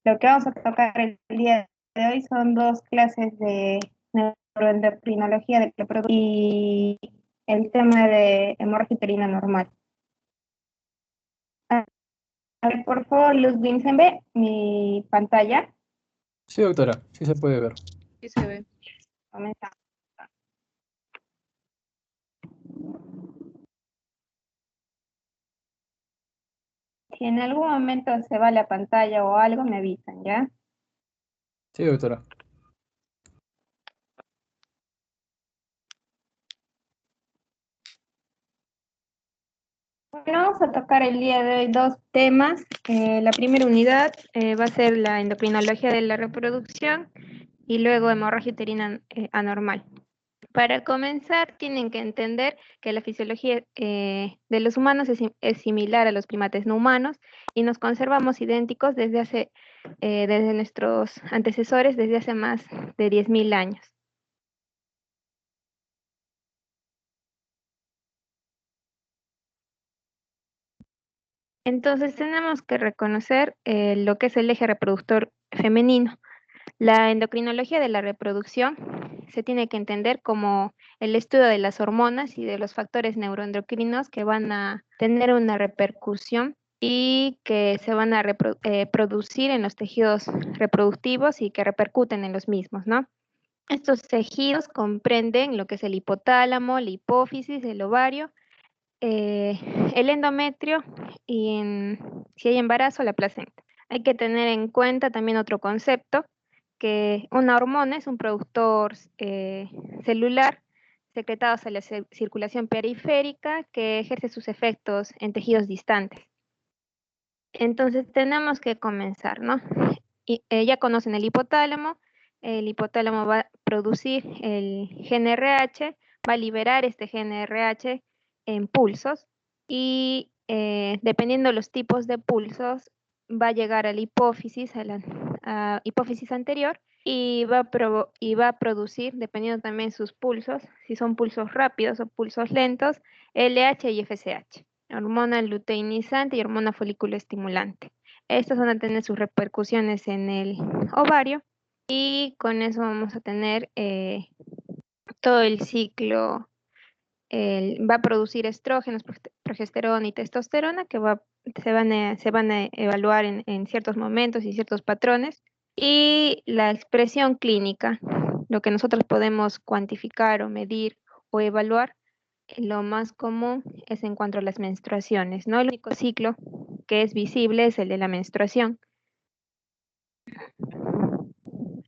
Lo que vamos a tocar el día de hoy son dos clases de neuroendocrinología de reproducción y el tema de hemorragia uterina normal. A ver, por favor, Luz Vincent, ve mi pantalla. Sí, doctora, sí se puede ver. Sí se ve. Comenzamos. Si en algún momento se va la pantalla o algo, me avisan, ¿ya? Sí, doctora. Bueno, vamos a tocar el día de hoy dos temas. La primera unidad va a ser la endocrinología de la reproducción y luego hemorragia uterina anormal. Para comenzar, tienen que entender que la fisiología de los humanos es similar a los primates no humanos y nos conservamos idénticos desde nuestros antecesores desde hace más de 10.000 años. Entonces tenemos que reconocer lo que es el eje reproductor femenino. La endocrinología de la reproducción se tiene que entender como el estudio de las hormonas y de los factores neuroendocrinos que van a tener una repercusión y que se van a producir en los tejidos reproductivos y que repercuten en los mismos, ¿no? Estos tejidos comprenden lo que es el hipotálamo, la hipófisis, el ovario, el endometrio y si hay embarazo, la placenta. Hay que tener en cuenta también otro concepto, que una hormona es un productor celular secretado hacia la circulación periférica que ejerce sus efectos en tejidos distantes. Entonces tenemos que comenzar, ¿no? Ya conocen el hipotálamo va a producir el GnRH, va a liberar este GnRH en pulsos y dependiendo de los tipos de pulsos va a llegar a la hipófisis, a hipófisis anterior y va a producir, dependiendo también sus pulsos, si son pulsos rápidos o pulsos lentos, LH y FSH, hormona luteinizante y hormona folículo estimulante. Estas van a tener sus repercusiones en el ovario y con eso vamos a tener todo el ciclo. Va a producir estrógenos, progesterona y testosterona que se van a evaluar en ciertos momentos y ciertos patrones. Y la expresión clínica, lo que nosotros podemos cuantificar o medir o evaluar, lo más común es en cuanto a las menstruaciones, ¿no? El único ciclo que es visible es el de la menstruación.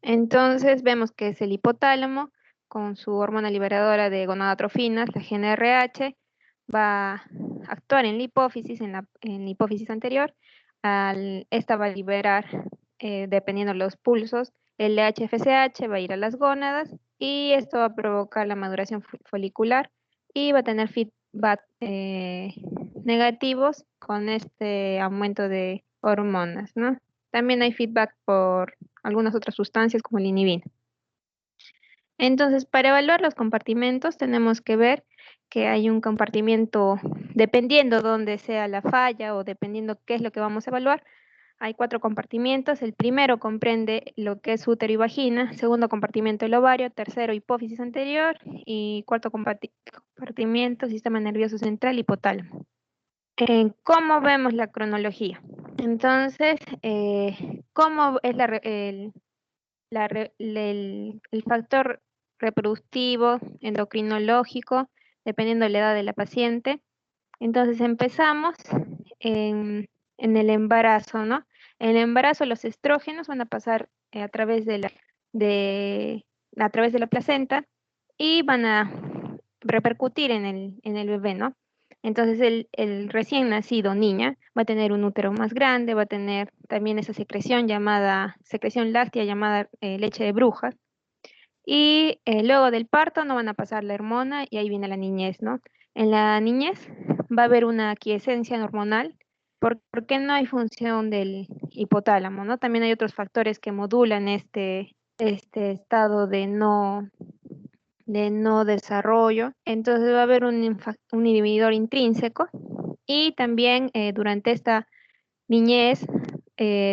Entonces vemos que es el hipotálamo con su hormona liberadora de gonadotrofinas, la GnRH, va a actuar en la hipófisis, en la hipófisis anterior. Esta va a liberar, dependiendo de los pulsos, el LH-FSH va a ir a las gónadas y esto va a provocar la maduración folicular y va a tener feedback negativos con este aumento de hormonas, ¿no? También hay feedback por algunas otras sustancias como el inhibina. Entonces, para evaluar los compartimentos tenemos que ver que hay un compartimiento, dependiendo dónde sea la falla o dependiendo qué es lo que vamos a evaluar, hay 4 compartimientos. El primero comprende lo que es útero y vagina, segundo compartimento el ovario, tercero hipófisis anterior y cuarto compartimiento sistema nervioso central, hipotálamo. ¿Cómo vemos la cronología? Entonces, ¿cómo es el factor reproductivo, endocrinológico, dependiendo de la edad de la paciente? Entonces empezamos en el embarazo, ¿no? En el embarazo los estrógenos van a pasar a través de la placenta y van a repercutir en el bebé, ¿no? Entonces el recién nacido niña va a tener un útero más grande, va a tener también esa secreción láctea llamada leche de brujas. Y luego del parto no van a pasar la hormona y ahí viene la niñez, ¿no? En la niñez va a haber una aquiescencia hormonal porque no hay función del hipotálamo, ¿no? También hay otros factores que modulan este estado de no desarrollo. Entonces va a haber un inhibidor intrínseco y también durante esta niñez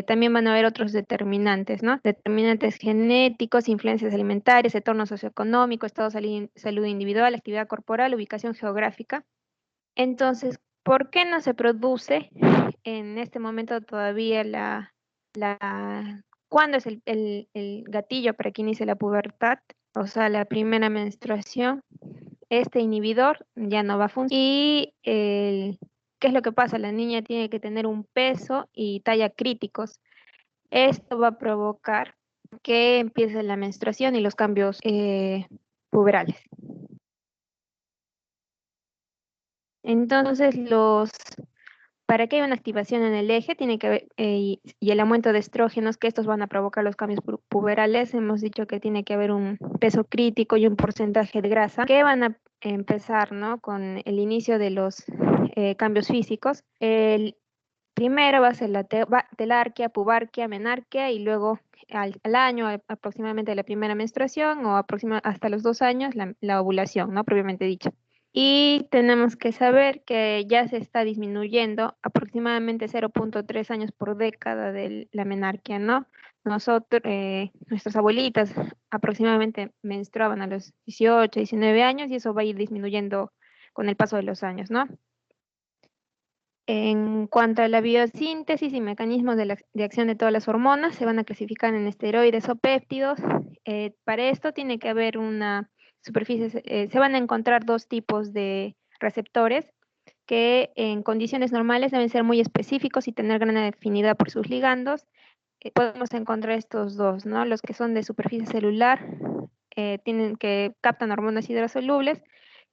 también van a haber otros determinantes, ¿no? Determinantes genéticos, influencias alimentarias, entorno socioeconómico, estado de salud individual, actividad corporal, ubicación geográfica. Entonces, ¿por qué no se produce en este momento todavía ¿cuándo es el gatillo para que inicie la pubertad? O sea, la primera menstruación. Este inhibidor ya no va a funcionar. ¿Qué es lo que pasa? La niña tiene que tener un peso y talla críticos. Esto va a provocar que empiece la menstruación y los cambios puberales. Entonces, para que haya una activación en el eje, tiene que haber, y el aumento de estrógenos, que estos van a provocar los cambios puberales, hemos dicho que tiene que haber un peso crítico y un porcentaje de grasa, que van a empezar, ¿no?, con el inicio de los cambios físicos. El primero va a ser la telarquia, pubarquia, menarquia, y luego al año aproximadamente de la primera menstruación, o hasta los 2 años, la ovulación, ¿no?, propiamente dicha. Y tenemos que saber que ya se está disminuyendo aproximadamente 0.3 años por década de la menarquia, ¿no? Nuestras abuelitas aproximadamente menstruaban a los 18, 19 años, y eso va a ir disminuyendo con el paso de los años, ¿no? En cuanto a la biosíntesis y mecanismos de acción de todas las hormonas, se van a clasificar en esteroides o péptidos. Para esto tiene que haber una superficie, se van a encontrar dos tipos de receptores que en condiciones normales deben ser muy específicos y tener gran afinidad por sus ligandos. Podemos encontrar estos dos, ¿no? Los que son de superficie celular, que captan hormonas hidrosolubles,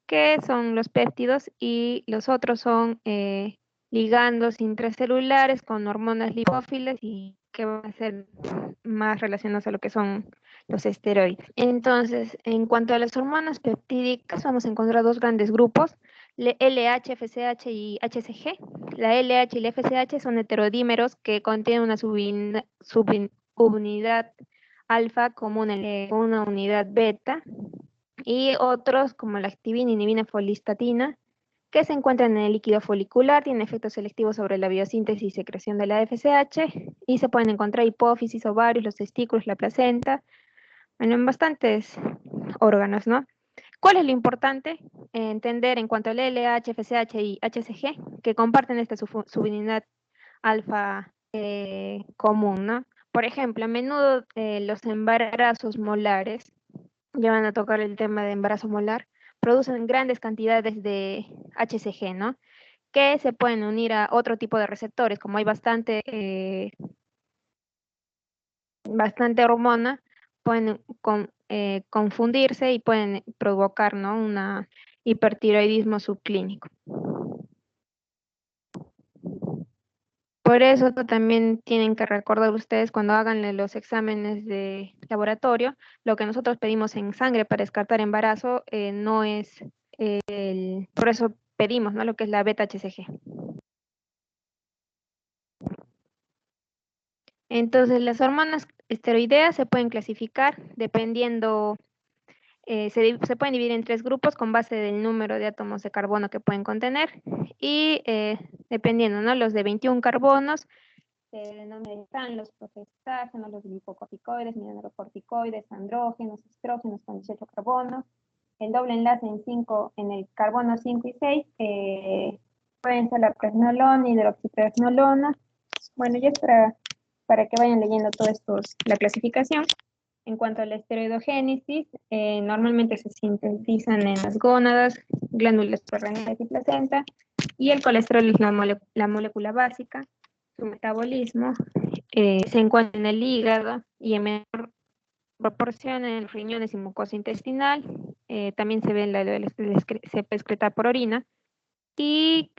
que son los péptidos, y los otros son ligandos intracelulares con hormonas lipófilas, y que van a ser más relacionados a lo que son los esteroides. Entonces, en cuanto a las hormonas peptídicas, vamos a encontrar dos grandes grupos: LH, FSH y HCG. La LH y la FSH son heterodímeros que contienen una subunidad alfa común con una unidad beta, y otros como la activina, inhibina, folistatina, que se encuentran en el líquido folicular, tienen efectos selectivos sobre la biosíntesis y secreción de la FSH, y se pueden encontrar hipófisis, ovarios, los testículos, la placenta, bueno, en bastantes órganos, ¿no? ¿Cuál es lo importante? Entender en cuanto al LH, FSH y HCG, que comparten esta subunidad alfa común, ¿no? Por ejemplo, a menudo los embarazos molares, ya van a tocar el tema de embarazo molar, producen grandes cantidades de HCG, ¿no?, que se pueden unir a otro tipo de receptores. Como hay bastante hormona, pueden confundirse y pueden provocar, ¿no?, un hipertiroidismo subclínico. Por eso también tienen que recordar ustedes, cuando hagan los exámenes de laboratorio, lo que nosotros pedimos en sangre para descartar embarazo no es por eso pedimos, ¿no?, lo que es la beta-HCG. Entonces, las hormonas esteroideas se pueden clasificar dependiendo, se pueden dividir en 3 grupos con base del número de átomos de carbono que pueden contener, y dependiendo, ¿no?, los de 21 carbonos se denominan los progestágenos, los glicocorticoides, mineralocorticoides, andrógenos, estrógenos con 18 carbonos. El doble enlace en el carbono 5 y 6 pueden ser la pregnolona, hidroxipregnolona. Bueno, ya es para que vayan leyendo todo esto, la clasificación. En cuanto a la esteroidogénesis, normalmente se sintetizan en las gónadas, glándulas suprarrenales y placenta, y el colesterol es la molécula básica. Su metabolismo se encuentra en el hígado y en menor proporción en riñones y mucosa intestinal. También se ve se puede excretar por orina. Y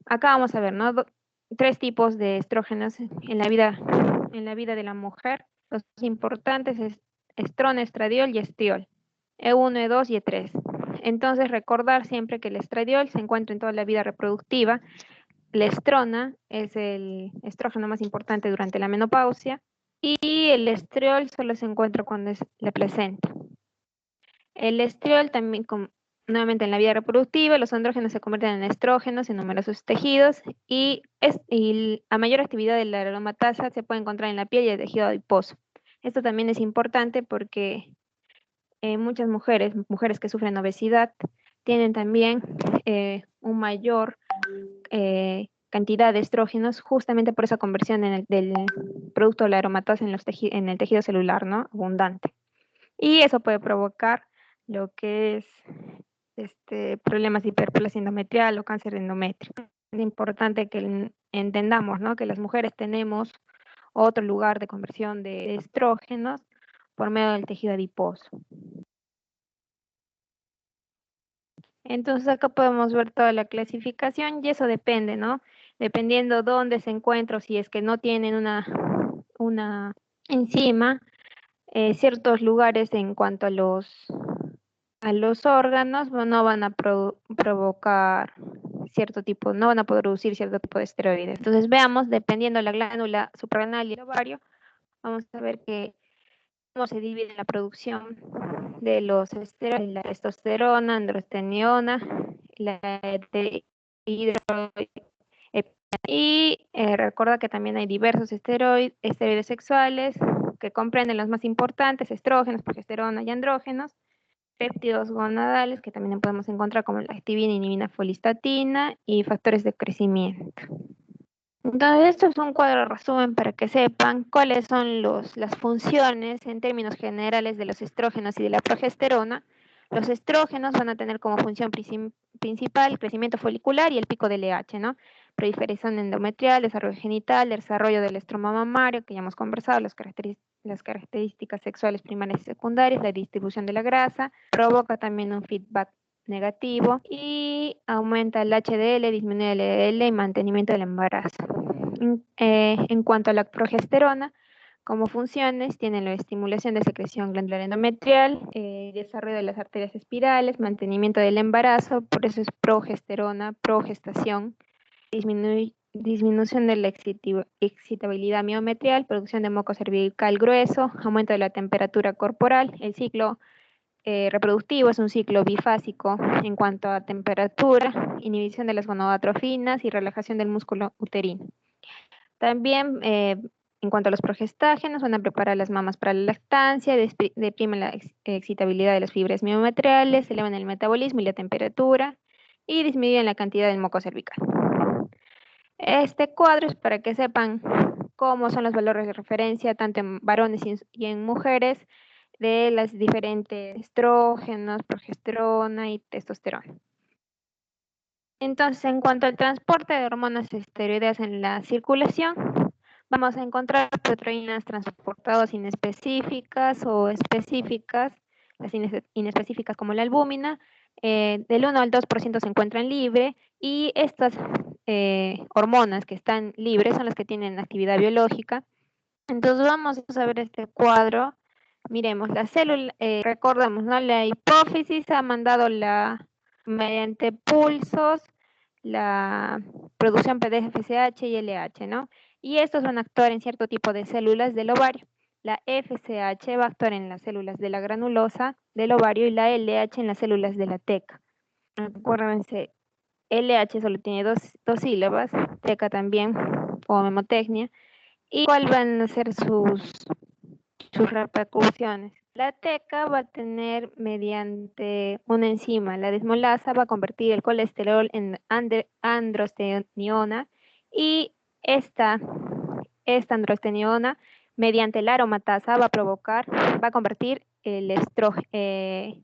acá vamos a ver, ¿no?, 3 tipos de estrógenos en la vida de la mujer. Los más importantes es estrona, estradiol y estiol, E1, E2 y E3. Entonces, recordar siempre que el estradiol se encuentra en toda la vida reproductiva. La estrona es el estrógeno más importante durante la menopausia, y el estriol solo se encuentra cuando es la placenta. El estriol también, nuevamente en la vida reproductiva, los andrógenos se convierten en estrógenos en numerosos tejidos y a mayor actividad de la aromatasa se puede encontrar en la piel y el tejido adiposo. Esto también es importante porque muchas mujeres que sufren obesidad, tienen también un mayor cantidad de estrógenos justamente por esa conversión del producto de la aromatasa en el tejido celular, ¿no? Abundante. Y eso puede provocar lo que es problemas de hiperplasia endometrial o cáncer de endometrio. Es importante que entendamos, ¿no?, que las mujeres tenemos otro lugar de conversión de estrógenos por medio del tejido adiposo. Entonces acá podemos ver toda la clasificación y eso depende, ¿no? Dependiendo dónde se encuentra o si es que no tienen una enzima, ciertos lugares en cuanto a los órganos no van a provocar cierto tipo, no van a producir cierto tipo de esteroides. Entonces veamos, dependiendo de la glándula suprarrenal y el ovario, vamos a ver cómo se divide la producción de los esteroides, la testosterona, androstenediona, la y recuerda que también hay diversos esteroides sexuales que comprenden los más importantes, estrógenos, progesterona y andrógenos, péptidos gonadales que también podemos encontrar como la activina, inhibina, folistatina y factores de crecimiento. Entonces, esto es un cuadro resumen para que sepan cuáles son las funciones en términos generales de los estrógenos y de la progesterona. Los estrógenos van a tener como función principal el crecimiento folicular y el pico del LH, ¿no? Proliferación endometrial, desarrollo genital, desarrollo del estroma mamario, que ya hemos conversado, las características sexuales primarias y secundarias, la distribución de la grasa, provoca también un feedback negativo y aumenta el HDL, disminuye el LDL y mantenimiento del embarazo. En cuanto a la progesterona, como funciones, tienen la estimulación de secreción glandular endometrial, desarrollo de las arterias espirales, mantenimiento del embarazo, por eso es progesterona, progestación, disminución de la excitabilidad miometrial, producción de moco cervical grueso, aumento de la temperatura corporal, el ciclo reproductivo es un ciclo bifásico en cuanto a temperatura, inhibición de las gonadotrofinas y relajación del músculo uterino. También en cuanto a los progestágenos, van a preparar las mamas para la lactancia, deprimen la excitabilidad de las fibras miometriales, elevan el metabolismo y la temperatura y disminuyen la cantidad del moco cervical. Este cuadro es para que sepan cómo son los valores de referencia tanto en varones y en mujeres de las diferentes estrógenos, progesterona y testosterona. Entonces, en cuanto al transporte de hormonas esteroideas en la circulación, vamos a encontrar proteínas transportadoras inespecíficas o específicas, las inespecíficas como la albúmina, del 1 al 2% se encuentran libres y estas hormonas que están libres son las que tienen actividad biológica. Entonces vamos a ver este cuadro. Miremos, la célula, recordamos, ¿no? La hipófisis ha mandado mediante pulsos la producción PDFSH y LH, ¿no? Y estos van a actuar en cierto tipo de células del ovario. La FSH va a actuar en las células de la granulosa del ovario y la LH en las células de la teca. Acuérdense, LH solo tiene dos sílabas, teca también, o memotecnia. ¿Y cuáles van a ser sus repercusiones? La teca va a tener mediante una enzima, la desmolasa, va a convertir el colesterol en androstenediona y esta androstenediona, mediante la aromatasa, va a convertir el estrógeno,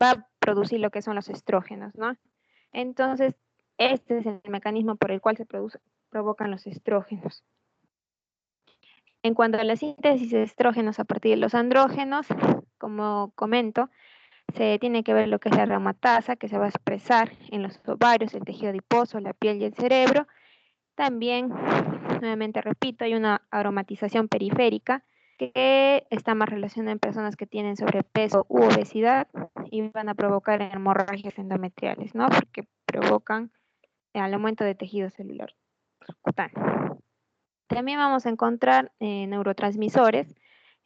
va a producir lo que son los estrógenos, ¿no? Entonces, este es el mecanismo por el cual se provocan los estrógenos. En cuanto a la síntesis de estrógenos a partir de los andrógenos, como comento, se tiene que ver lo que es la aromatasa, que se va a expresar en los ovarios, el tejido adiposo, la piel y el cerebro. También, nuevamente repito, hay una aromatización periférica que está más relacionada en personas que tienen sobrepeso u obesidad y van a provocar hemorragias endometriales, ¿no? Porque provocan el aumento de tejido celular subcutáneo. También vamos a encontrar neurotransmisores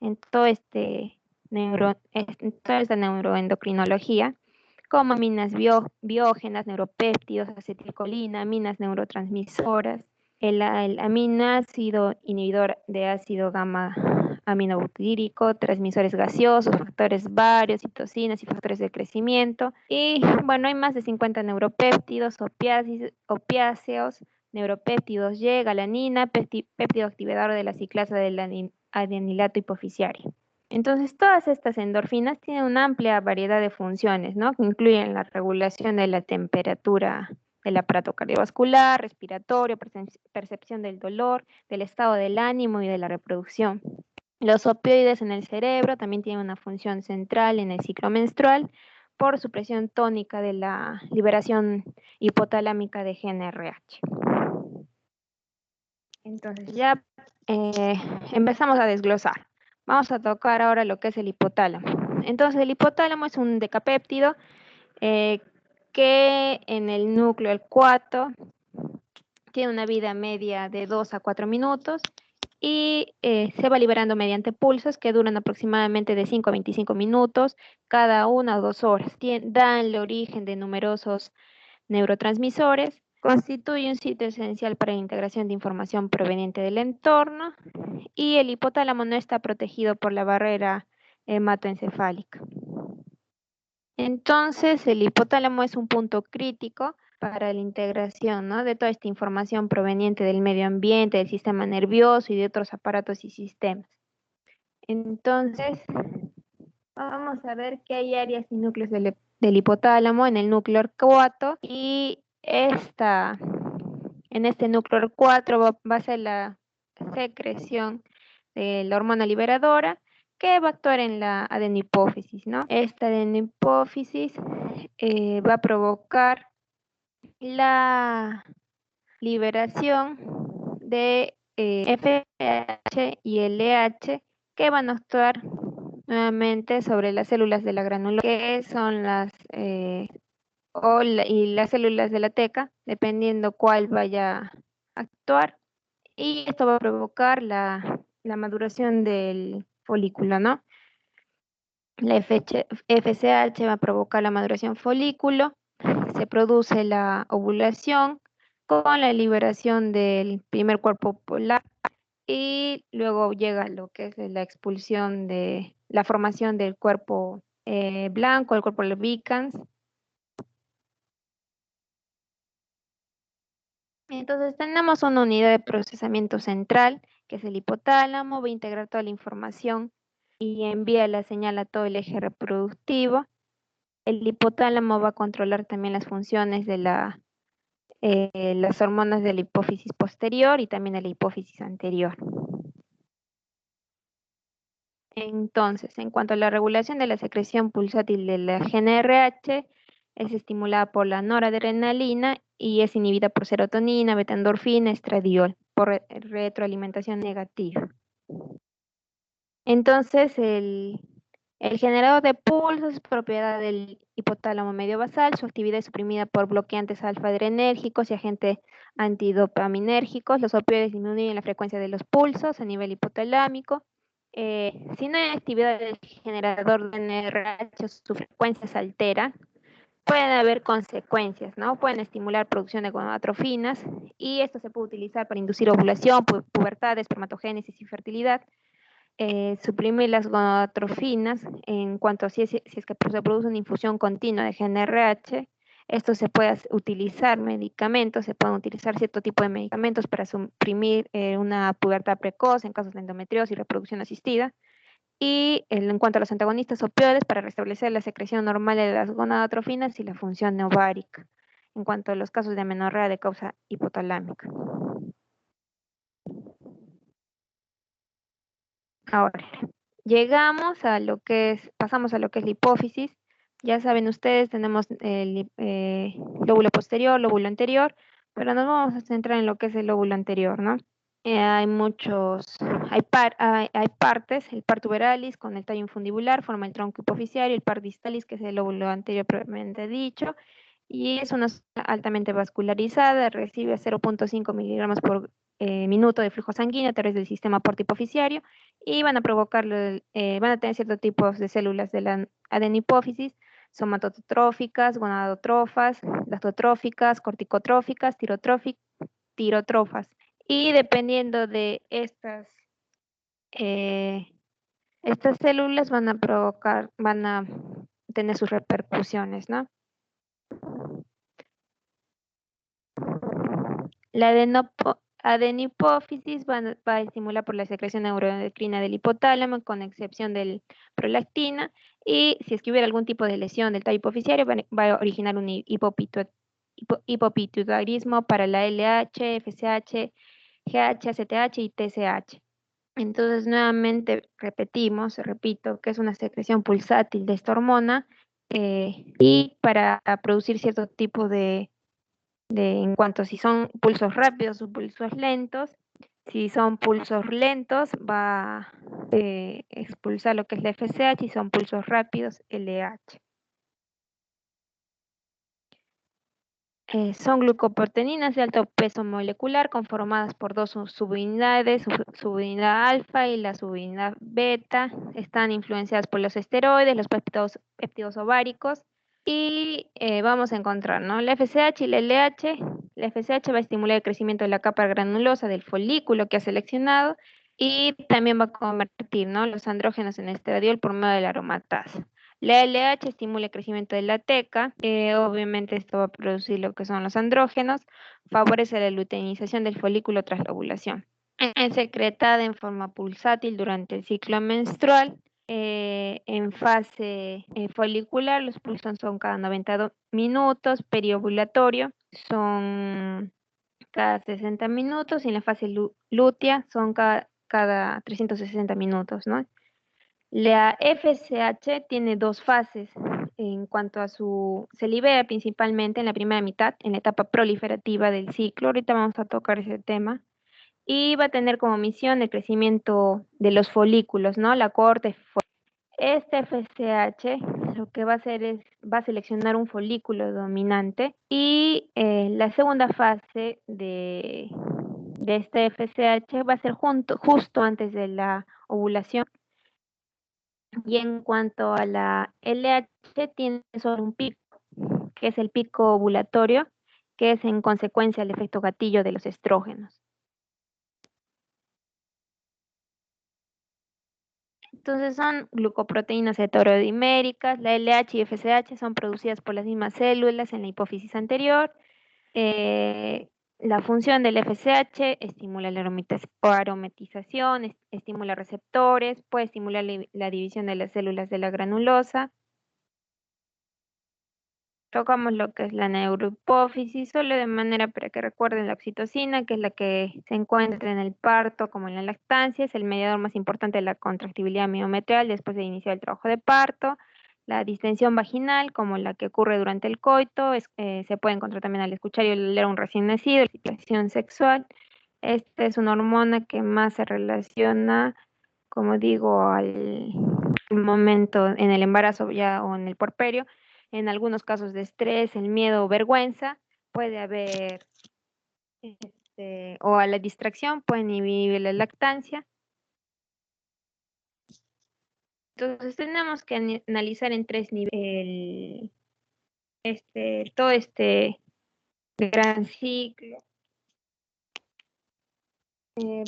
en toda esta neuroendocrinología, como aminas biógenas, neuropéptidos, acetilcolina, aminas neurotransmisoras, el aminácido inhibidor de ácido gamma aminobutírico, transmisores gaseosos, factores varios, citocinas y factores de crecimiento. Y bueno, hay más de 50 neuropéptidos, opiáceos, neuropéptidos Y, galanina, péptido activador de la ciclasa del adenilato hipoficiario. Entonces, todas estas endorfinas tienen una amplia variedad de funciones, ¿no? Que incluyen la regulación de la temperatura del aparato cardiovascular, respiratorio, percepción del dolor, del estado del ánimo y de la reproducción. Los opioides en el cerebro también tienen una función central en el ciclo menstrual por su presión tónica de la liberación hipotalámica de GnRH. Entonces ya empezamos a desglosar. Vamos a tocar ahora lo que es el hipotálamo. Entonces el hipotálamo es un decapéptido que en el núcleo, el 4, tiene una vida media de 2 a 4 minutos y se va liberando mediante pulsos que duran aproximadamente de 5 a 25 minutos, cada 1 o 2 horas. Dan el origen de numerosos neurotransmisores, constituye un sitio esencial para la integración de información proveniente del entorno y el hipotálamo no está protegido por la barrera hematoencefálica. Entonces, el hipotálamo es un punto crítico para la integración, ¿no?, de toda esta información proveniente del medio ambiente, del sistema nervioso y de otros aparatos y sistemas. Entonces, vamos a ver que hay áreas y núcleos del hipotálamo en el núcleo 4 y en este núcleo 4 va a ser la secreción de la hormona liberadora que va a actuar en la adenopófisis, ¿no? Esta adenopófisis va a provocar la liberación de FSH y LH que van a actuar nuevamente sobre las células de la granuloma, que son y las células de la teca, dependiendo cuál vaya a actuar. Y esto va a provocar la maduración del folículo, ¿no? La FSH va a provocar la maduración folículo, se produce la ovulación con la liberación del primer cuerpo polar y luego llega lo que es la expulsión de la formación del cuerpo blanco, el cuerpo albicans. Entonces tenemos una unidad de procesamiento central, que es el hipotálamo, va a integrar toda la información y envía la señal a todo el eje reproductivo. El hipotálamo va a controlar también las funciones de las hormonas de la hipófisis posterior y también de la hipófisis anterior. Entonces, en cuanto a la regulación de la secreción pulsátil de la GnRH, es estimulada por la noradrenalina y es inhibida por serotonina, beta-endorfina, estradiol, por retroalimentación negativa. Entonces, el generador de pulsos es propiedad del hipotálamo medio basal. Su actividad es suprimida por bloqueantes alfa-adrenérgicos y agentes antidopaminérgicos. Los opioides disminuyen la frecuencia de los pulsos a nivel hipotalámico. Si no hay actividad del generador de NRH, su frecuencia se altera. Pueden haber consecuencias, ¿no? Pueden estimular producción de gonadotrofinas y esto se puede utilizar para inducir ovulación, pubertad, espermatogénesis y fertilidad. Suprimir las gonadotrofinas en cuanto a si es que se produce una infusión continua de GnRH. Esto se puede utilizar medicamentos, se pueden utilizar cierto tipo de medicamentos para suprimir una pubertad precoz en casos de endometriosis y reproducción asistida. Y en cuanto a los antagonistas opioides, para restablecer la secreción normal de las gonadotrofinas y la función ovárica, en cuanto a los casos de amenorrea de causa hipotalámica. Ahora, pasamos a lo que es la hipófisis. Ya saben ustedes, tenemos el lóbulo posterior, lóbulo anterior, pero nos vamos a centrar en lo que es el lóbulo anterior, ¿no? Hay partes, el par tuberalis con el tallo infundibular forma el tronco hipoficiario, el par distalis, que es el lóbulo anterior propiamente dicho, y es una zona altamente vascularizada, recibe 0.5 miligramos por minuto de flujo sanguíneo a través del sistema portohipoficiario y van a tener ciertos tipos de células de la adenopófisis, somatotróficas, gonadotrófas, lactotróficas, corticotróficas, tirotrofas. Y dependiendo de estas células van a tener sus repercusiones, ¿no? La adenopófisis va a estimular por la secreción neuroendocrina del hipotálamo, con excepción del prolactina, y si es que hubiera algún tipo de lesión del tallo hipofisiario, va a originar un hipopituitarismo para la LH, FSH, GH, ACTH y TSH. Entonces, nuevamente repito, que es una secreción pulsátil de esta hormona, y para producir cierto tipo en cuanto si son pulsos rápidos o pulsos lentos. Si son pulsos lentos, va a expulsar lo que es la FSH, y son pulsos rápidos, LH. Son glucoproteínas de alto peso molecular conformadas por dos subunidades, subunidad alfa y la subunidad beta. Están influenciadas por los esteroides, los péptidos ováricos. Y vamos a encontrar, ¿no?, la FSH y la LH. La FSH va a estimular el crecimiento de la capa granulosa del folículo que ha seleccionado, y también va a convertir, ¿no?, los andrógenos en estradiol por medio de la aromatasa. La LH estimula el crecimiento de la teca, obviamente esto va a producir lo que son los andrógenos, favorece la luteinización del folículo tras la ovulación. Es secretada en forma pulsátil durante el ciclo menstrual. En fase folicular, los pulsos son cada 90 minutos, periovulatorio son cada 60 minutos, y en la fase lútea son cada 360 minutos, ¿no? La FSH tiene dos fases en cuanto a se libera principalmente en la primera mitad, en la etapa proliferativa del ciclo. Ahorita vamos a tocar ese tema. Y va a tener como misión el crecimiento de los folículos, ¿no? La cohorte. Este FSH lo que va a hacer va a seleccionar un folículo dominante, y la segunda fase de este FSH va a ser justo antes de la ovulación. Y en cuanto a la LH, tiene solo un pico, que es el pico ovulatorio, que es en consecuencia del efecto gatillo de los estrógenos. Entonces son glucoproteínas heterodiméricas. La LH y FSH son producidas por las mismas células en la hipófisis anterior. La función del FSH estimula la aromatización, estimula receptores, puede estimular la división de las células de la granulosa. Tocamos lo que es la neurohipófisis, solo de manera para que recuerden la oxitocina, que es la que se encuentra en el parto como en la lactancia, es el mediador más importante de la contractibilidad miometrial después de iniciar el trabajo de parto. La distensión vaginal, como la que ocurre durante el coito, se puede encontrar también al escuchar y oler a un recién nacido. La excitación sexual, esta es una hormona que más se relaciona, como digo, al momento en el embarazo ya o en el puerperio. En algunos casos de estrés, el miedo o vergüenza, puede haber, o a la distracción, pueden inhibir la lactancia. Entonces tenemos que analizar en 3 niveles todo este gran ciclo.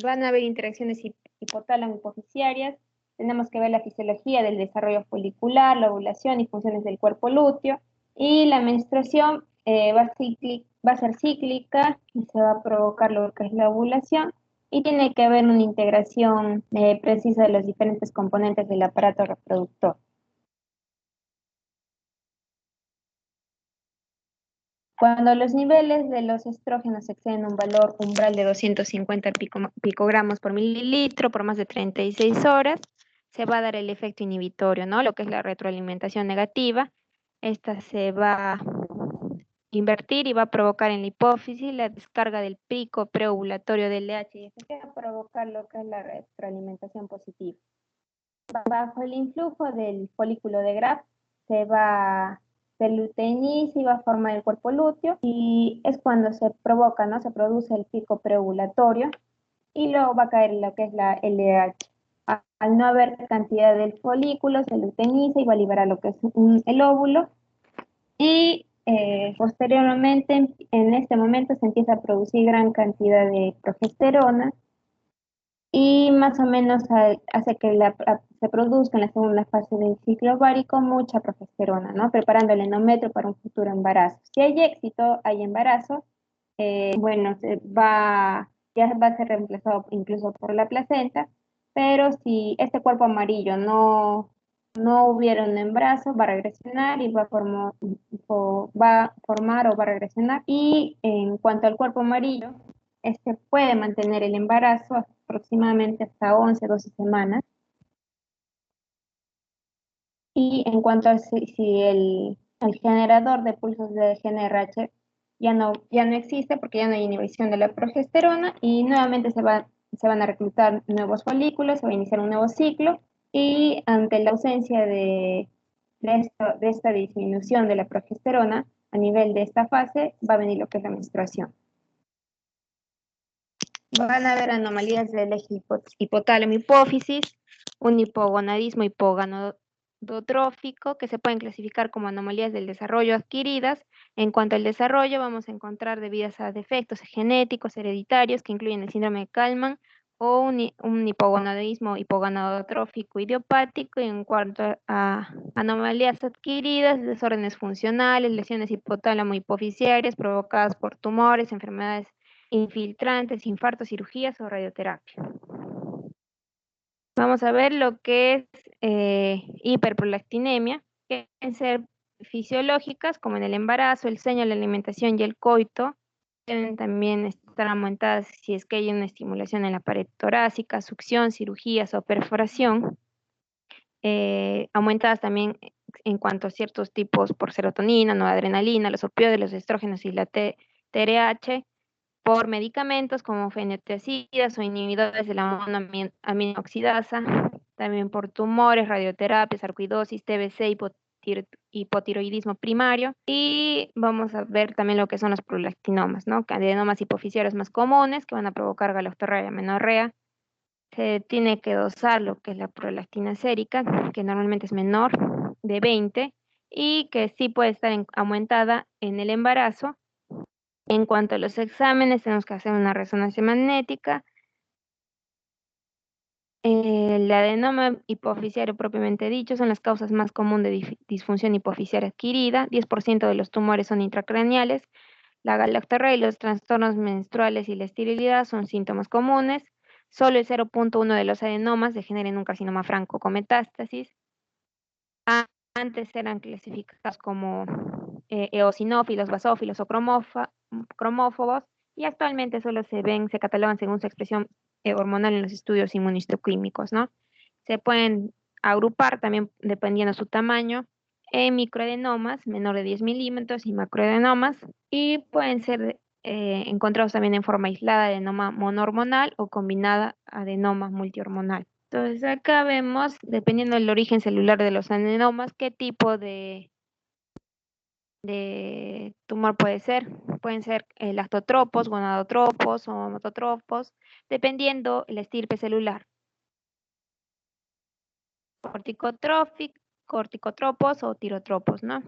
Van a haber interacciones hipotálamo-hipofisiarias. Tenemos que ver la fisiología del desarrollo folicular, la ovulación y funciones del cuerpo lúteo. Y la menstruación va a ser cíclica y se va a provocar lo que es la ovulación. Y tiene que haber una integración precisa de los diferentes componentes del aparato reproductor. Cuando los niveles de los estrógenos exceden un valor umbral de 250 picogramos por mililitro por más de 36 horas, se va a dar el efecto inhibitorio, ¿no?, lo que es la retroalimentación negativa. Esta se va a invertir y va a provocar en la hipófisis la descarga del pico preovulatorio del LH, y esto va a provocar lo que es la retroalimentación positiva. Bajo el influjo del folículo de Graf se luteiniza y va a formar el cuerpo lúteo, y es cuando se provoca, ¿no?, se produce el pico preovulatorio, y luego va a caer lo que es la LH. Al no haber cantidad del folículo, se luteiniza y va a liberar lo que es el óvulo. Y posteriormente, en este momento, se empieza a producir gran cantidad de progesterona y más o menos hace que se produzca en la segunda fase del ciclo ovárico mucha progesterona, ¿no? Preparando el endometrio para un futuro embarazo. Si hay éxito, hay embarazo, bueno, ya va a ser reemplazado incluso por la placenta, pero si este cuerpo amarillo no hubiera un embarazo, va a regresionar y va a formar o va a regresionar. Y en cuanto al cuerpo amarillo, este puede mantener el embarazo aproximadamente hasta 11, 12 semanas. Y en cuanto a si el generador de pulsos de GnRH ya no existe porque ya no hay inhibición de la progesterona y nuevamente se van a reclutar nuevos folículos, se va a iniciar un nuevo ciclo y ante la ausencia de esta disminución de la progesterona a nivel de esta fase va a venir lo que es la menstruación. Van a haber anomalías del eje hipotálamo-hipófisis, un hipogonadismo hipogonadotrófico que se pueden clasificar como anomalías del desarrollo adquiridas. En cuanto al desarrollo, vamos a encontrar debidas a defectos genéticos hereditarios que incluyen el síndrome de Kallmann o un hipogonadismo hipogonadotrófico idiopático. Y en cuanto a anomalías adquiridas, desórdenes funcionales, lesiones hipotálamo-hipoficiarias provocadas por tumores, enfermedades infiltrantes, infartos, cirugías o radioterapia. Vamos a ver lo que es hiperprolactinemia, que pueden ser fisiológicas como en el embarazo, el sueño, la alimentación y el coito. Pueden también estar aumentadas si es que hay una estimulación en la pared torácica, succión, cirugías o perforación. Aumentadas también en cuanto a ciertos tipos por serotonina, noradrenalina, los opioides, los estrógenos y la TRH, por medicamentos como fenotecidas o inhibidores de la monoaminoxidasa, también por tumores, radioterapias, sarcoidosis, TBC, hipotiroidismo primario. Y vamos a ver también lo que son los prolactinomas, ¿no? Adenomas hipoficiarios más comunes que van a provocar galactorrea y amenorrea. Se tiene que dosar lo que es la prolactina sérica, que normalmente es menor de 20 y que sí puede estar aumentada en el embarazo. En cuanto a los exámenes, tenemos que hacer una resonancia magnética. El adenoma hipoficiario propiamente dicho son las causas más comunes de disfunción hipoficiaria adquirida. 10% de los tumores son intracraneales. La galactorrea y los trastornos menstruales y la esterilidad son síntomas comunes. Solo el 0.1 de los adenomas degenera en un carcinoma franco con metástasis. Antes eran clasificados como eosinófilos, basófilos o cromófobos, y actualmente solo se catalogan según su expresión hormonal en los estudios inmunistoquímicos, ¿no? Se pueden agrupar también dependiendo de su tamaño en microadenomas, menor de 10 milímetros, y macroadenomas, y pueden ser encontrados también en forma aislada, adenoma monohormonal o combinada adenoma multihormonal. Entonces acá vemos, dependiendo del origen celular de los adenomas, qué tipo de tumor puede ser. Pueden ser lactotropos, gonadotropos o homototropos, dependiendo la estirpe celular. Corticotropos o tirotropos, ¿no?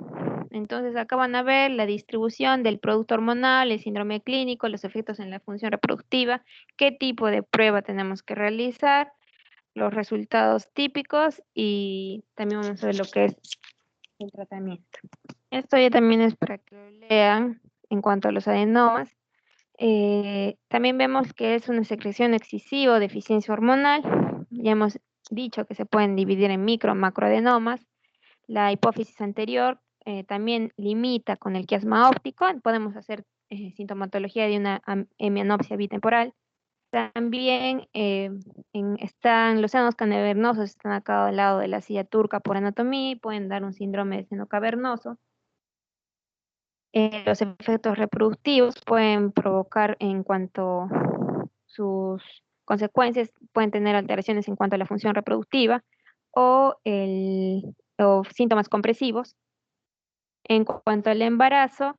Entonces acá van a ver la distribución del producto hormonal, el síndrome clínico, los efectos en la función reproductiva, qué tipo de prueba tenemos que realizar, los resultados típicos y también vamos a ver lo que es el tratamiento. Esto ya también es para que lo lean en cuanto a los adenomas. También vemos que es una secreción excesiva o deficiencia hormonal. Ya hemos dicho que se pueden dividir en micro o macroadenomas. La hipófisis anterior también limita con el quiasma óptico. Podemos hacer sintomatología de una hemianopsia bitemporal. También están los senos cavernosos, están acá al lado de la silla turca por anatomía y pueden dar un síndrome de seno cavernoso. Los efectos reproductivos pueden provocar en cuanto sus consecuencias, pueden tener alteraciones en cuanto a la función reproductiva o síntomas compresivos. En cuanto al embarazo,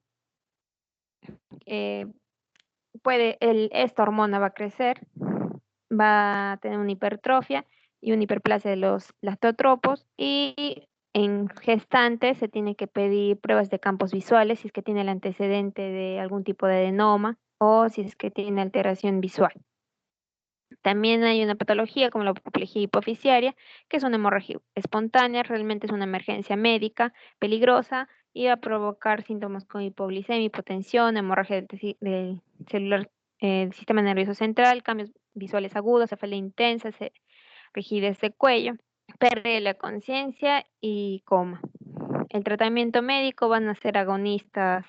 eh, esta hormona va a crecer, va a tener una hipertrofia y una hiperplasia de los lactotropos, y en gestantes se tiene que pedir pruebas de campos visuales si es que tiene el antecedente de algún tipo de adenoma o si es que tiene alteración visual. También hay una patología como la apoplejía hipoficiaria, que es una hemorragia espontánea, realmente es una emergencia médica peligrosa y va a provocar síntomas como hipoglicemia, hipotensión, hemorragia del celular del sistema nervioso central, cambios visuales agudos, cefalea intensa, rigidez de cuello, pérdida de la conciencia y coma. El tratamiento médico van a ser agonistas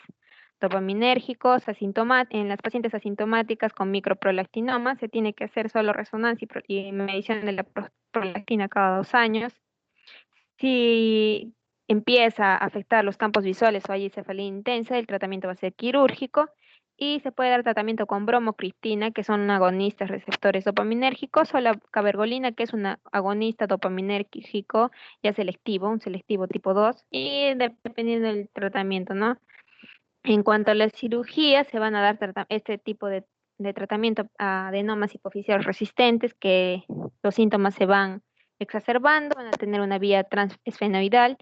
dopaminérgicos, en las pacientes asintomáticas con microprolactinoma se tiene que hacer solo resonancia y medición de la prolactina cada 2 años. Si empieza a afectar los campos visuales o hay cefalea intensa, el tratamiento va a ser quirúrgico y se puede dar tratamiento con bromocriptina, que son agonistas receptores dopaminérgicos, o la cabergolina, que es un agonista dopaminérgico ya selectivo, un selectivo tipo 2, y dependiendo del tratamiento, ¿no? En cuanto a la cirugía, se van a dar este tipo de tratamiento a adenomas hipoficiales resistentes, que los síntomas se van exacerbando, van a tener una vía transesfenoidal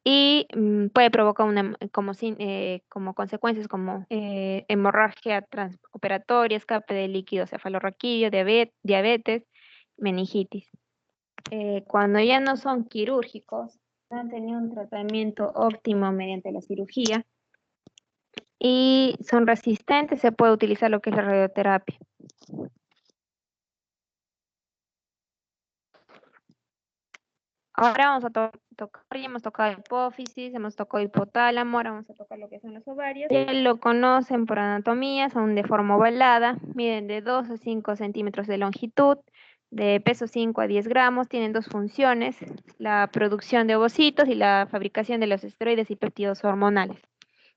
y puede provocar como consecuencias como hemorragia transoperatoria, escape de líquido cefalorraquídeo, diabetes, meningitis. Cuando ya no son quirúrgicos, han tenido un tratamiento óptimo mediante la cirugía y son resistentes, se puede utilizar lo que es la radioterapia. Ahora vamos a tocar, ya hemos tocado hipófisis, hemos tocado hipotálamo, ahora vamos a tocar lo que son los ovarios. Ya lo conocen por anatomía, son de forma ovalada, miden de 2 a 5 centímetros de longitud, de peso 5 a 10 gramos, tienen dos funciones, la producción de ovocitos y la fabricación de los esteroides y péptidos hormonales.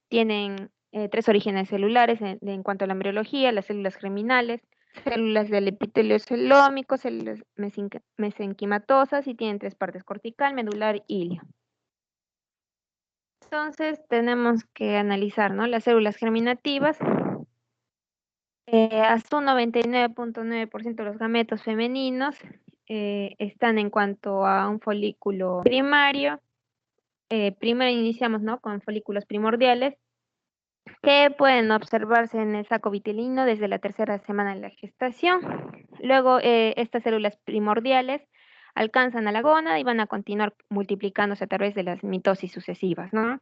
Tienen 3 orígenes celulares en cuanto a la embriología: las células germinales, células del epitelio celómico, células mesenquimatosas, y tienen 3 partes: cortical, medular, hilio. Entonces tenemos que analizar, ¿no?, las células germinativas. Hasta un 99.9% de los gametos femeninos están en cuanto a un folículo primario. Primero iniciamos, ¿no?, con folículos primordiales, que pueden observarse en el saco vitelino desde la 3ª semana de la gestación. Luego, estas células primordiales alcanzan a la gónada y van a continuar multiplicándose a través de las mitosis sucesivas, ¿no?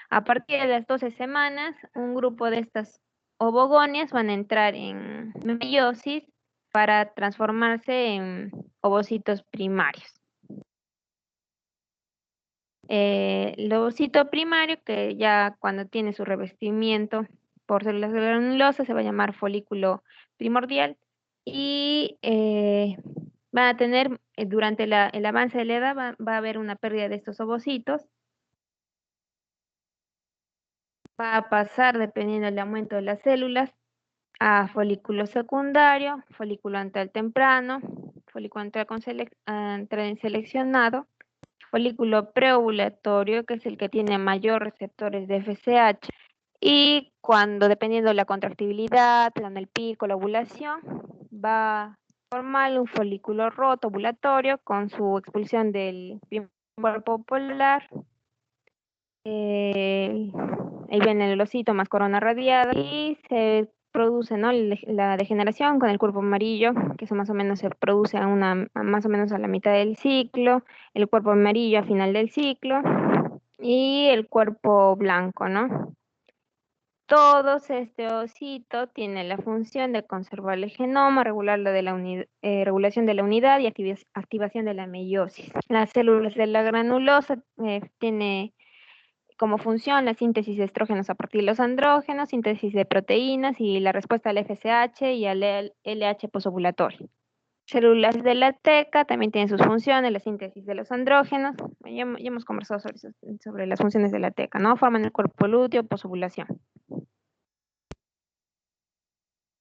A partir de las 12 semanas, un grupo de estas ovogonias van a entrar en meiosis para transformarse en ovocitos primarios. El ovocito primario, que ya cuando tiene su revestimiento por células granulosas, se va a llamar folículo primordial, y van a tener, durante el avance de la edad, va a haber una pérdida de estos ovocitos. Va a pasar, dependiendo del aumento de las células, a folículo secundario, folículo antral temprano, folículo antral seleccionado, folículo preovulatorio, que es el que tiene mayor receptores de FSH, y cuando, dependiendo de la contractibilidad, en el pico, la ovulación, va a formar un folículo roto ovulatorio con su expulsión del cuerpo polar. Ahí ven el ovocito más corona radiada y se produce, ¿no?, la degeneración con el cuerpo amarillo, que eso más o menos se produce más o menos a la mitad del ciclo, el cuerpo amarillo a final del ciclo y el cuerpo blanco, ¿no? Todo este ovocito tiene la función de conservar el genoma, regulación de la unidad y activación de la meiosis. Las células de la granulosa tiene como función la síntesis de estrógenos a partir de los andrógenos, síntesis de proteínas y la respuesta al FSH y al LH posovulatorio. Células de la teca también tienen sus funciones, la síntesis de los andrógenos. Ya hemos conversado sobre las funciones de la teca, ¿no? Forman el cuerpo lúteo posovulación.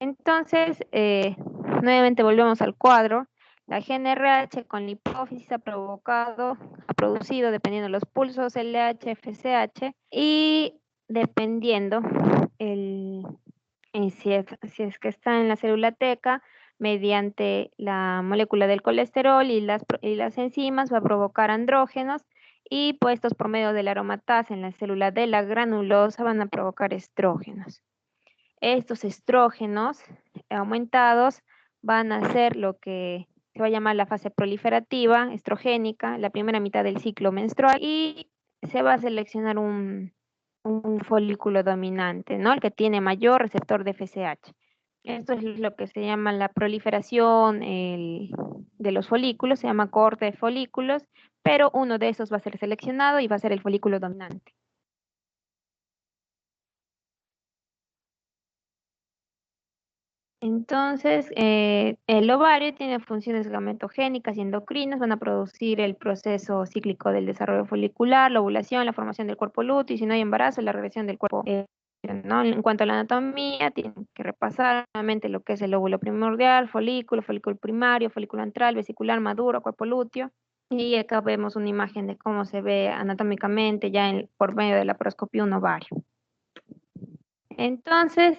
Entonces, nuevamente volvemos al cuadro. La GnRH con la hipófisis ha producido, dependiendo de los pulsos, LH, FSH, y dependiendo si es que está en la célula teca, mediante la molécula del colesterol y las enzimas va a provocar andrógenos y puestos por medio de la aromatasa en la célula de la granulosa van a provocar estrógenos. Estos estrógenos aumentados van a ser lo que se va a llamar la fase proliferativa estrogénica, la primera mitad del ciclo menstrual, y se va a seleccionar un folículo dominante, ¿no? El que tiene mayor receptor de FSH. Esto es lo que se llama la proliferación de los folículos, se llama cohorte de folículos, pero uno de esos va a ser seleccionado y va a ser el folículo dominante. Entonces, el ovario tiene funciones gametogénicas y endocrinas, van a producir el proceso cíclico del desarrollo folicular, la ovulación, la formación del cuerpo lúteo, y si no hay embarazo, la regresión del cuerpo. ¿No? En cuanto a la anatomía, tienen que repasar nuevamente lo que es el óvulo primordial, folículo primario, folículo antral, vesicular, maduro, cuerpo lúteo. Y acá vemos una imagen de cómo se ve anatómicamente ya por medio de la laparoscopía un ovario. Entonces,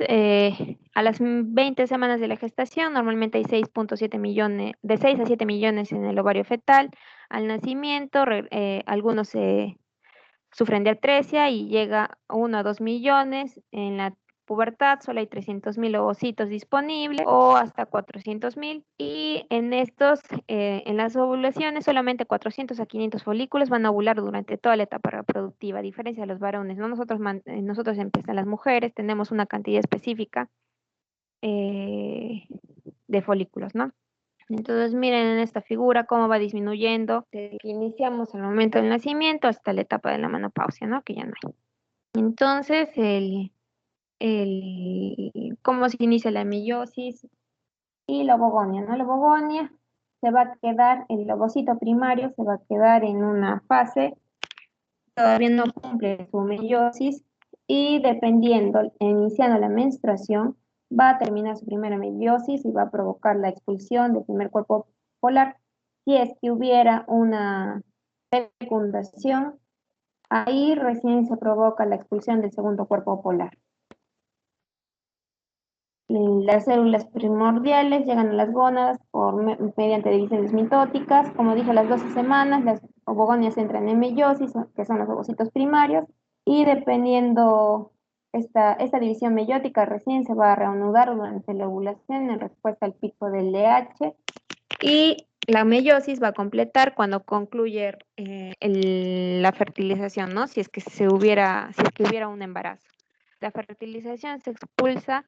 a las 20 semanas de la gestación, normalmente hay 6.7 millones, de 6 a 7 millones en el ovario fetal. Al nacimiento, algunos sufren de atresia y llega a 1 a 2 millones. En la pubertad solo hay 300.000 ovocitos disponibles o hasta 400.000. Y en estos, en las ovulaciones, solamente 400 a 500 folículos van a ovular durante toda la etapa reproductiva, a diferencia de los varones, ¿no? Nosotros empezamos, las mujeres, tenemos una cantidad específica de folículos, ¿no? Entonces miren en esta figura cómo va disminuyendo desde que iniciamos el momento del nacimiento hasta la etapa de la menopausia, ¿no? Que ya no hay. Entonces, cómo se inicia la meiosis y la ovogonia, ¿no? La ovogonia se va a quedar, el ovocito primario se va a quedar en una fase, todavía no cumple su meiosis y dependiendo, iniciando la menstruación, va a terminar su primera meiosis y va a provocar la expulsión del primer cuerpo polar. Si es que hubiera una fecundación, ahí recién se provoca la expulsión del segundo cuerpo polar. Las células primordiales llegan a las gónadas mediante divisiones mitóticas. Como dije, a las 12 semanas las ovogonias entran en meiosis, que son los ovocitos primarios, y dependiendo esta división meiótica recién se va a reanudar durante la ovulación en respuesta al pico del LH, y la meiosis va a completar cuando concluye la fertilización, ¿no? Si es que hubiera un embarazo. La fertilización se expulsa.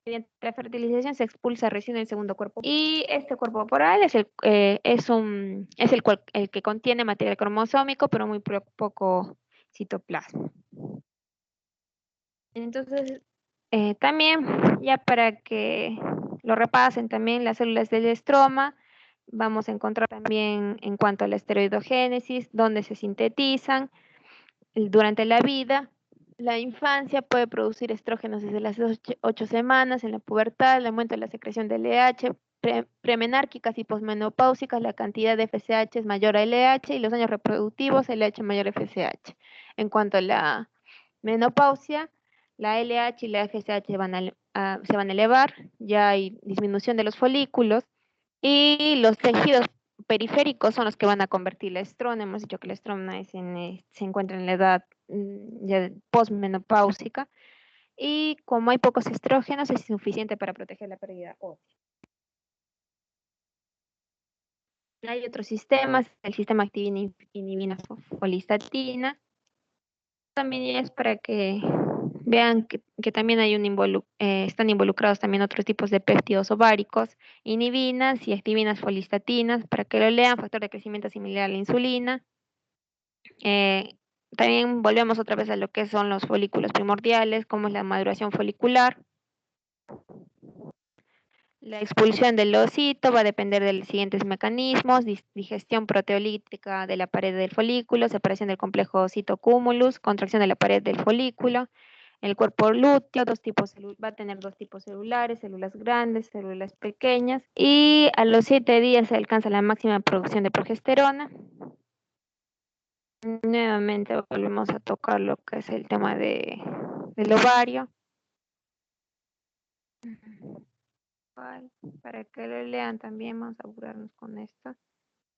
Mediante la fertilización se expulsa recién el segundo cuerpo. Y este cuerpo corporal es el que contiene material cromosómico, pero muy poco citoplasma. Entonces, también, ya para que lo repasen también las células del estroma, vamos a encontrar también en cuanto a la esteroidogénesis, dónde se sintetizan durante la vida. La infancia puede producir estrógenos desde las 8 semanas, en la pubertad, el aumento de la secreción de LH, premenárquicas y posmenopáusicas, la cantidad de FSH es mayor a LH y los años reproductivos, LH mayor a FSH. En cuanto a la menopausia, la LH y la FSH se van a elevar, ya hay disminución de los folículos y los tejidos periféricos son los que van a convertir la estrona. Hemos dicho que la estrona se encuentra en la edad ya posmenopáusica y como hay pocos estrógenos es suficiente para proteger la pérdida ósea. Hay otros sistemas, el sistema activina inhibina folistatina. También es para que vean que también hay están involucrados también otros tipos de péptidos ováricos, inhibinas y activinas folistatinas, para que lo lean, factor de crecimiento similar a la insulina. También volvemos otra vez a lo que son los folículos primordiales, como es la maduración folicular. La expulsión del ovocito va a depender de los siguientes mecanismos: digestión proteolítica de la pared del folículo, separación del complejo ovocito-cúmulus, contracción de la pared del folículo. El cuerpo lúteo va a tener dos tipos celulares, células grandes, células pequeñas, y a los 7 días se alcanza la máxima producción de progesterona. Nuevamente volvemos a tocar lo que es el tema del ovario. Para que lo lean también, vamos a apurarnos con esto.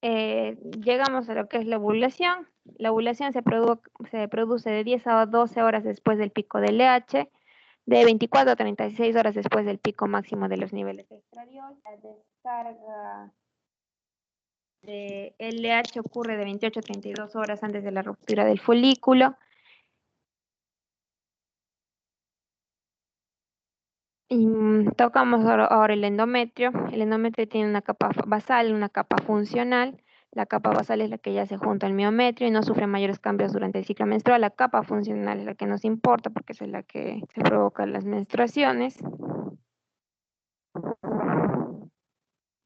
Llegamos a lo que es la ovulación. La ovulación se produce de 10 a 12 horas después del pico del LH, de 24 a 36 horas después del pico máximo de los niveles de estradiol. La descarga de LH ocurre de 28 a 32 horas antes de la ruptura del folículo. Y tocamos ahora el endometrio. El endometrio tiene una capa basal y una capa funcional. La capa basal es la que ya se junta al miometrio y no sufre mayores cambios durante el ciclo menstrual. La capa funcional es la que nos importa porque es la que se provoca las menstruaciones.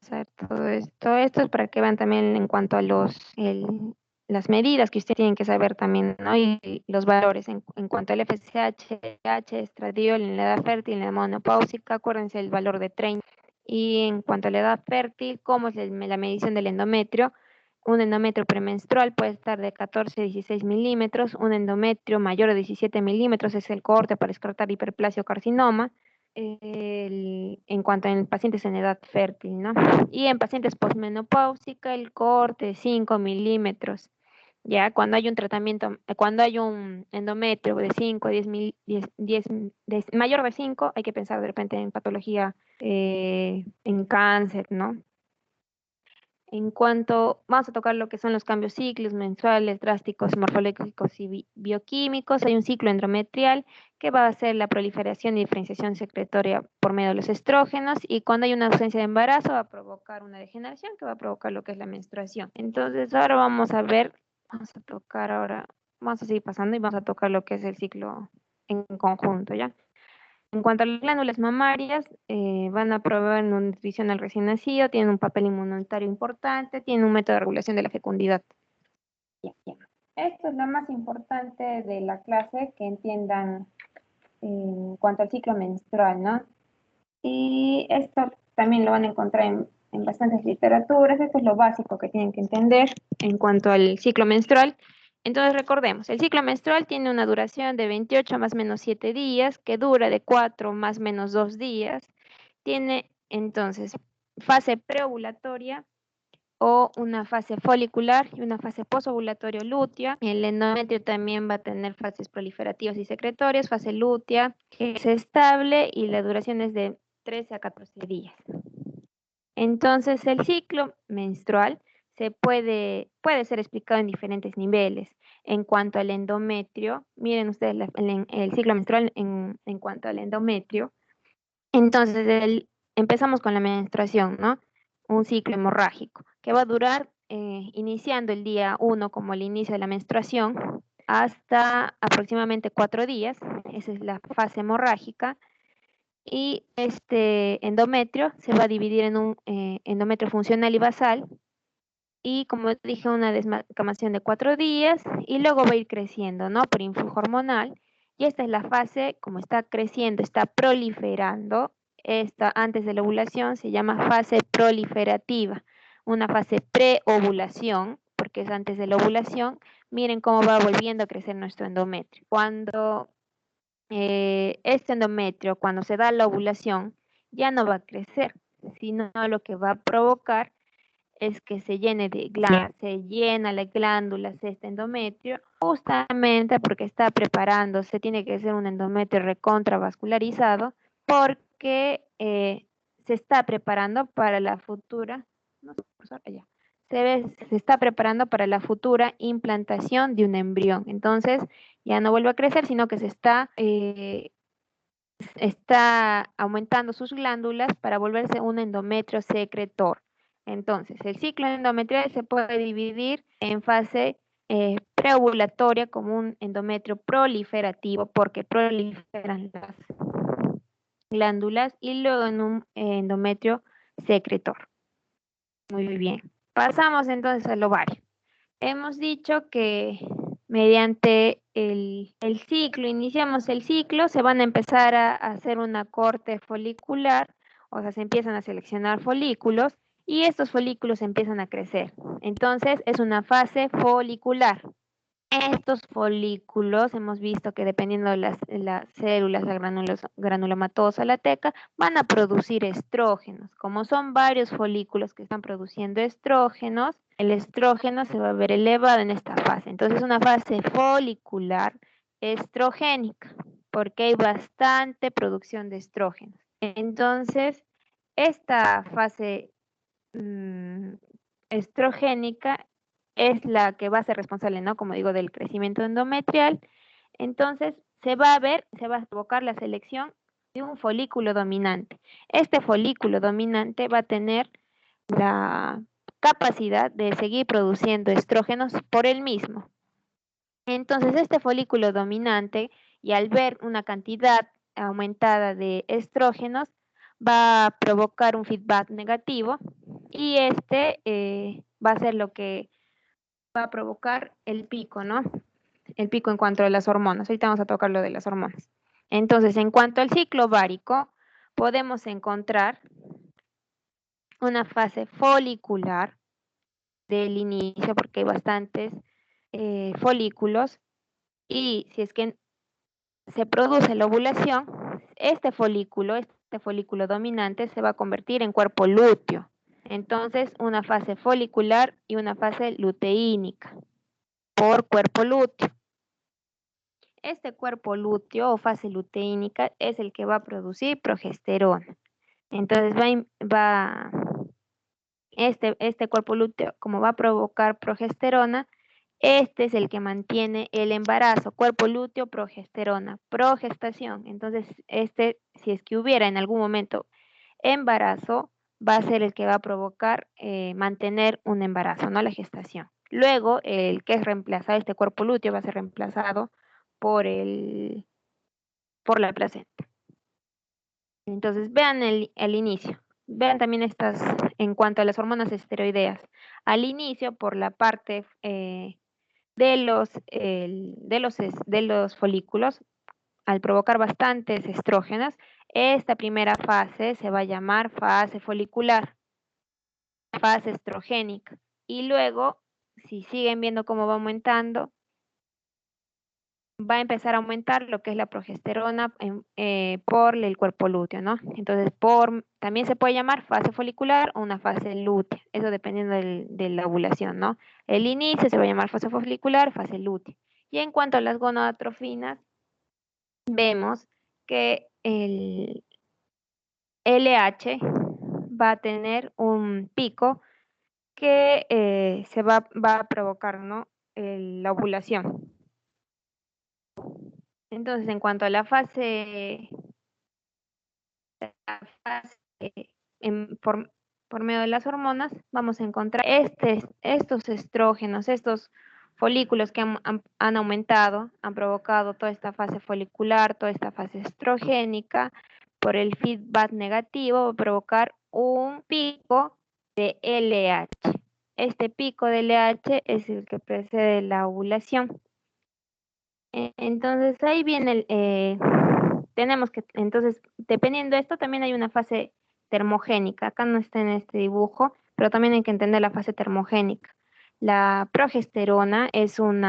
Hacer todo esto es para que vean también en cuanto a las medidas que ustedes tienen que saber también, ¿no? Y los valores en cuanto al FSH, estradiol en la edad fértil, en la menopáusica, acuérdense el valor de 30. Y en cuanto a la edad fértil, ¿cómo es la medición del endometrio? Un endometrio premenstrual puede estar de 14 a 16 milímetros, un endometrio mayor de 17 milímetros es el corte para descartar hiperplasia o carcinoma. En cuanto a pacientes en edad fértil, ¿no? Y en pacientes posmenopáusica, el corte de 5 milímetros. Ya cuando hay un tratamiento, cuando hay un endometrio de 5, 10, mayor de 5, hay que pensar de repente en patología, en cáncer, ¿no? En cuanto, vamos a tocar lo que son los cambios ciclos mensuales, drásticos, morfológicos y bioquímicos. Hay un ciclo endometrial que va a hacer la proliferación y diferenciación secretoria por medio de los estrógenos, y cuando hay una ausencia de embarazo va a provocar una degeneración que va a provocar lo que es la menstruación. Entonces ahora vamos a ver, vamos a tocar ahora, vamos a seguir pasando y vamos a tocar lo que es el ciclo en conjunto, ¿ya? En cuanto a las glándulas mamarias, van a proveer nutrición al recién nacido, tienen un papel inmunitario importante, tienen un método de regulación de la fecundidad. Esto es lo más importante de la clase, que entiendan en cuanto al ciclo menstrual, ¿no? Y esto también lo van a encontrar en bastantes literaturas. Esto es lo básico que tienen que entender en cuanto al ciclo menstrual. Entonces recordemos, el ciclo menstrual tiene una duración de 28 más o menos 7 días, que dura de 4 más o menos 2 días. Tiene entonces fase preovulatoria o una fase folicular y una fase posovulatoria lútea. El endometrio también va a tener fases proliferativas y secretorias, fase lútea, que es estable y la duración es de 13 a 14 días. Entonces, el ciclo menstrual puede ser explicado en diferentes niveles. En cuanto al endometrio, miren ustedes el ciclo menstrual en cuanto al endometrio. Entonces, empezamos con la menstruación, ¿no? Un ciclo hemorrágico que va a durar, iniciando el día 1 como el inicio de la menstruación, hasta aproximadamente 4 días. Esa es la fase hemorrágica. Y este endometrio se va a dividir en un endometrio funcional y basal. Y como dije, una descamación de 4 días y luego va a ir creciendo, ¿no? Por influjo hormonal. Y esta es la fase, como está creciendo, está proliferando. Esta antes de la ovulación se llama fase proliferativa. Una fase preovulación, porque es antes de la ovulación. Miren cómo va volviendo a crecer nuestro endometrio. Cuando este endometrio, cuando se da la ovulación, ya no va a crecer, sino lo que va a provocar es que se llene de glándulas, se llena las glándulas este endometrio, justamente porque está preparándose, tiene que ser un endometrio recontravascularizado, porque se está preparando para la futura, no sé, allá, se está preparando para la futura implantación de un embrión. Entonces, ya no vuelve a crecer, sino que está aumentando sus glándulas para volverse un endometrio secretor. Entonces, el ciclo endometrial se puede dividir en fase preovulatoria como un endometrio proliferativo, porque proliferan las glándulas, y luego en un endometrio secretor. Muy bien. Pasamos entonces al ovario. Hemos dicho que mediante el ciclo, iniciamos el ciclo, se van a empezar a hacer una corte folicular, o sea, se empiezan a seleccionar folículos y estos folículos empiezan a crecer. Entonces, es una fase folicular. Estos folículos, hemos visto que dependiendo de las células, la granulomatosa, la teca, van a producir estrógenos. Como son varios folículos que están produciendo estrógenos, el estrógeno se va a ver elevado en esta fase. Entonces, es una fase folicular estrogénica, porque hay bastante producción de estrógenos. Entonces, esta fase estrogénica es la que va a ser responsable, ¿no? Como digo, del crecimiento endometrial. Entonces, se va a provocar la selección de un folículo dominante. Este folículo dominante va a tener la capacidad de seguir produciendo estrógenos por él mismo. Entonces, este folículo dominante, y al ver una cantidad aumentada de estrógenos, va a provocar un feedback negativo y va a ser lo que va a provocar el pico, ¿no? El pico en cuanto a las hormonas. Ahorita vamos a tocar lo de las hormonas. Entonces, en cuanto al ciclo ovárico, podemos encontrar una fase folicular del inicio, porque hay bastantes folículos, y si es que se produce la ovulación, este folículo dominante se va a convertir en cuerpo lúteo. Entonces, una fase folicular y una fase luteínica por cuerpo lúteo. Este cuerpo lúteo o fase luteínica es el que va a producir progesterona. Entonces, este cuerpo lúteo, como va a provocar progesterona, este es el que mantiene el embarazo, cuerpo lúteo, progesterona, progestación. Entonces, si es que hubiera en algún momento embarazo, va a ser el que va a provocar mantener un embarazo, no la gestación. Luego, el que es reemplazado, este cuerpo lúteo va a ser reemplazado por la placenta. Entonces, vean el inicio. Vean también en cuanto a las hormonas esteroideas. Al inicio, por la parte de los folículos, al provocar bastantes estrógenos, esta primera fase se va a llamar fase folicular, fase estrogénica. Y luego, si siguen viendo cómo va aumentando, va a empezar a aumentar lo que es la progesterona por el cuerpo lúteo, ¿no? Entonces, también se puede llamar fase folicular o una fase lútea, eso dependiendo de la ovulación, ¿no? El inicio se va a llamar fase folicular, fase lútea. Y en cuanto a las gonadotrofinas, vemos que el LH va a tener un pico que va a provocar, ¿no? La ovulación. Entonces, en cuanto a la fase por medio de las hormonas, vamos a encontrar estos estrógenos, estos folículos que han aumentado, han provocado toda esta fase folicular, toda esta fase estrogénica, por el feedback negativo, va a provocar un pico de LH. Este pico de LH es el que precede la ovulación. Entonces, ahí viene tenemos que, entonces, dependiendo de esto, también hay una fase termogénica. Acá no está en este dibujo, pero también hay que entender la fase termogénica. La progesterona es un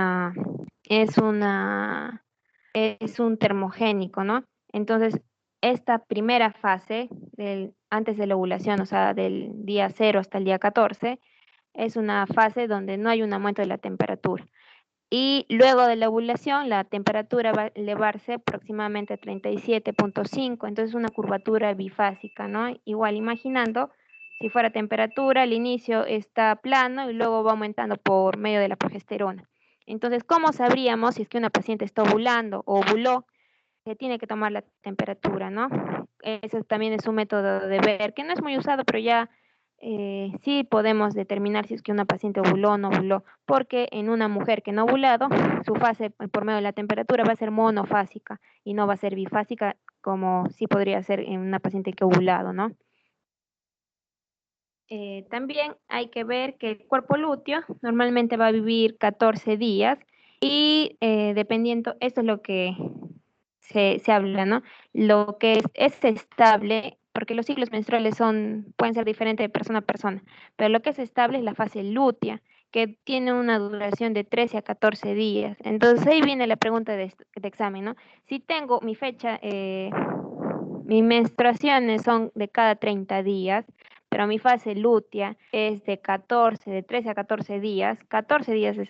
termogénico, ¿no? Entonces, esta primera fase, antes de la ovulación, o sea, del día 0 hasta el día 14, es una fase donde no hay un aumento de la temperatura. Y luego de la ovulación, la temperatura va a elevarse aproximadamente a 37.5, entonces una curvatura bifásica, ¿no? Igual imaginando, si fuera temperatura, al inicio está plano y luego va aumentando por medio de la progesterona. Entonces, ¿cómo sabríamos si es que una paciente está ovulando o ovuló? Se tiene que tomar la temperatura, ¿no? Eso también es un método de ver, que no es muy usado, pero ya sí podemos determinar si es que una paciente ovuló o no ovuló, porque en una mujer que no ha ovulado, su fase por medio de la temperatura va a ser monofásica y no va a ser bifásica como sí podría ser en una paciente que ha ovulado, ¿no? También hay que ver que el cuerpo lúteo normalmente va a vivir 14 días y dependiendo, esto es lo que se habla, ¿no? Lo que es estable, porque los ciclos menstruales pueden ser diferentes de persona a persona, pero lo que es estable es la fase lútea, que tiene una duración de 13 a 14 días. Entonces ahí viene la pregunta de examen, ¿no? Si tengo mi fecha, mis menstruaciones son de cada 30 días, pero mi fase lútea es de 13 a 14 días. 14 días es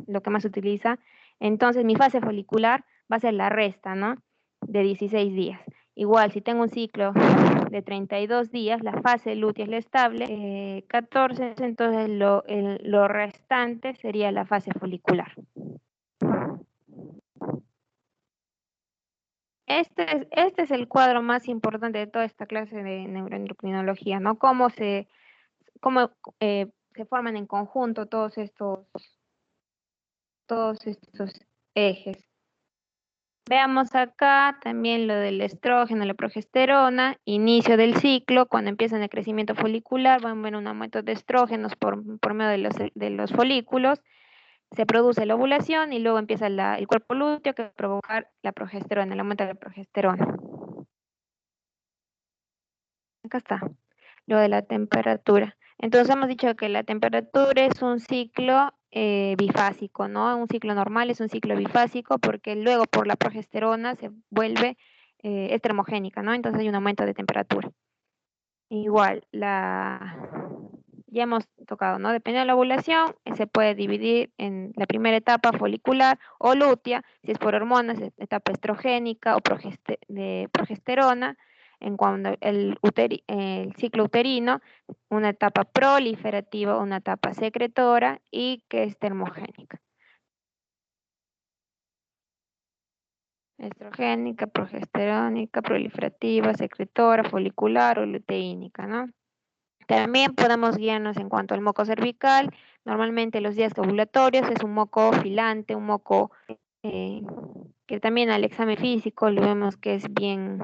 lo que más se utiliza. Entonces mi fase folicular va a ser la resta, ¿no? De 16 días. Igual, si tengo un ciclo de 32 días, la fase lútea es la estable, 14, entonces lo restante sería la fase folicular. Este es el cuadro más importante de toda esta clase de neuroendocrinología, ¿no? Cómo se forman en conjunto todos estos ejes. Veamos acá también lo del estrógeno, la progesterona, inicio del ciclo, cuando empieza el crecimiento folicular, van a ver un aumento de estrógenos por medio de los folículos, se produce la ovulación y luego empieza el cuerpo lúteo que va a provocar la progesterona, el aumento de la progesterona. Acá está, lo de la temperatura. Entonces hemos dicho que la temperatura es un ciclo bifásico, ¿no? Un ciclo normal es un ciclo bifásico porque luego por la progesterona se vuelve es termogénica, ¿no? Entonces hay un aumento de temperatura. Igual, ya hemos tocado, ¿no? Dependiendo de la ovulación, se puede dividir en la primera etapa folicular o lútea, si es por hormonas, etapa estrogénica o de progesterona, en cuanto el ciclo uterino, una etapa proliferativa, una etapa secretora y que es termogénica. Estrogénica, progesterónica, proliferativa, secretora, folicular o luteínica, ¿no? También podemos guiarnos en cuanto al moco cervical. Normalmente los días ovulatorios es un moco filante, un moco que también al examen físico lo vemos que es bien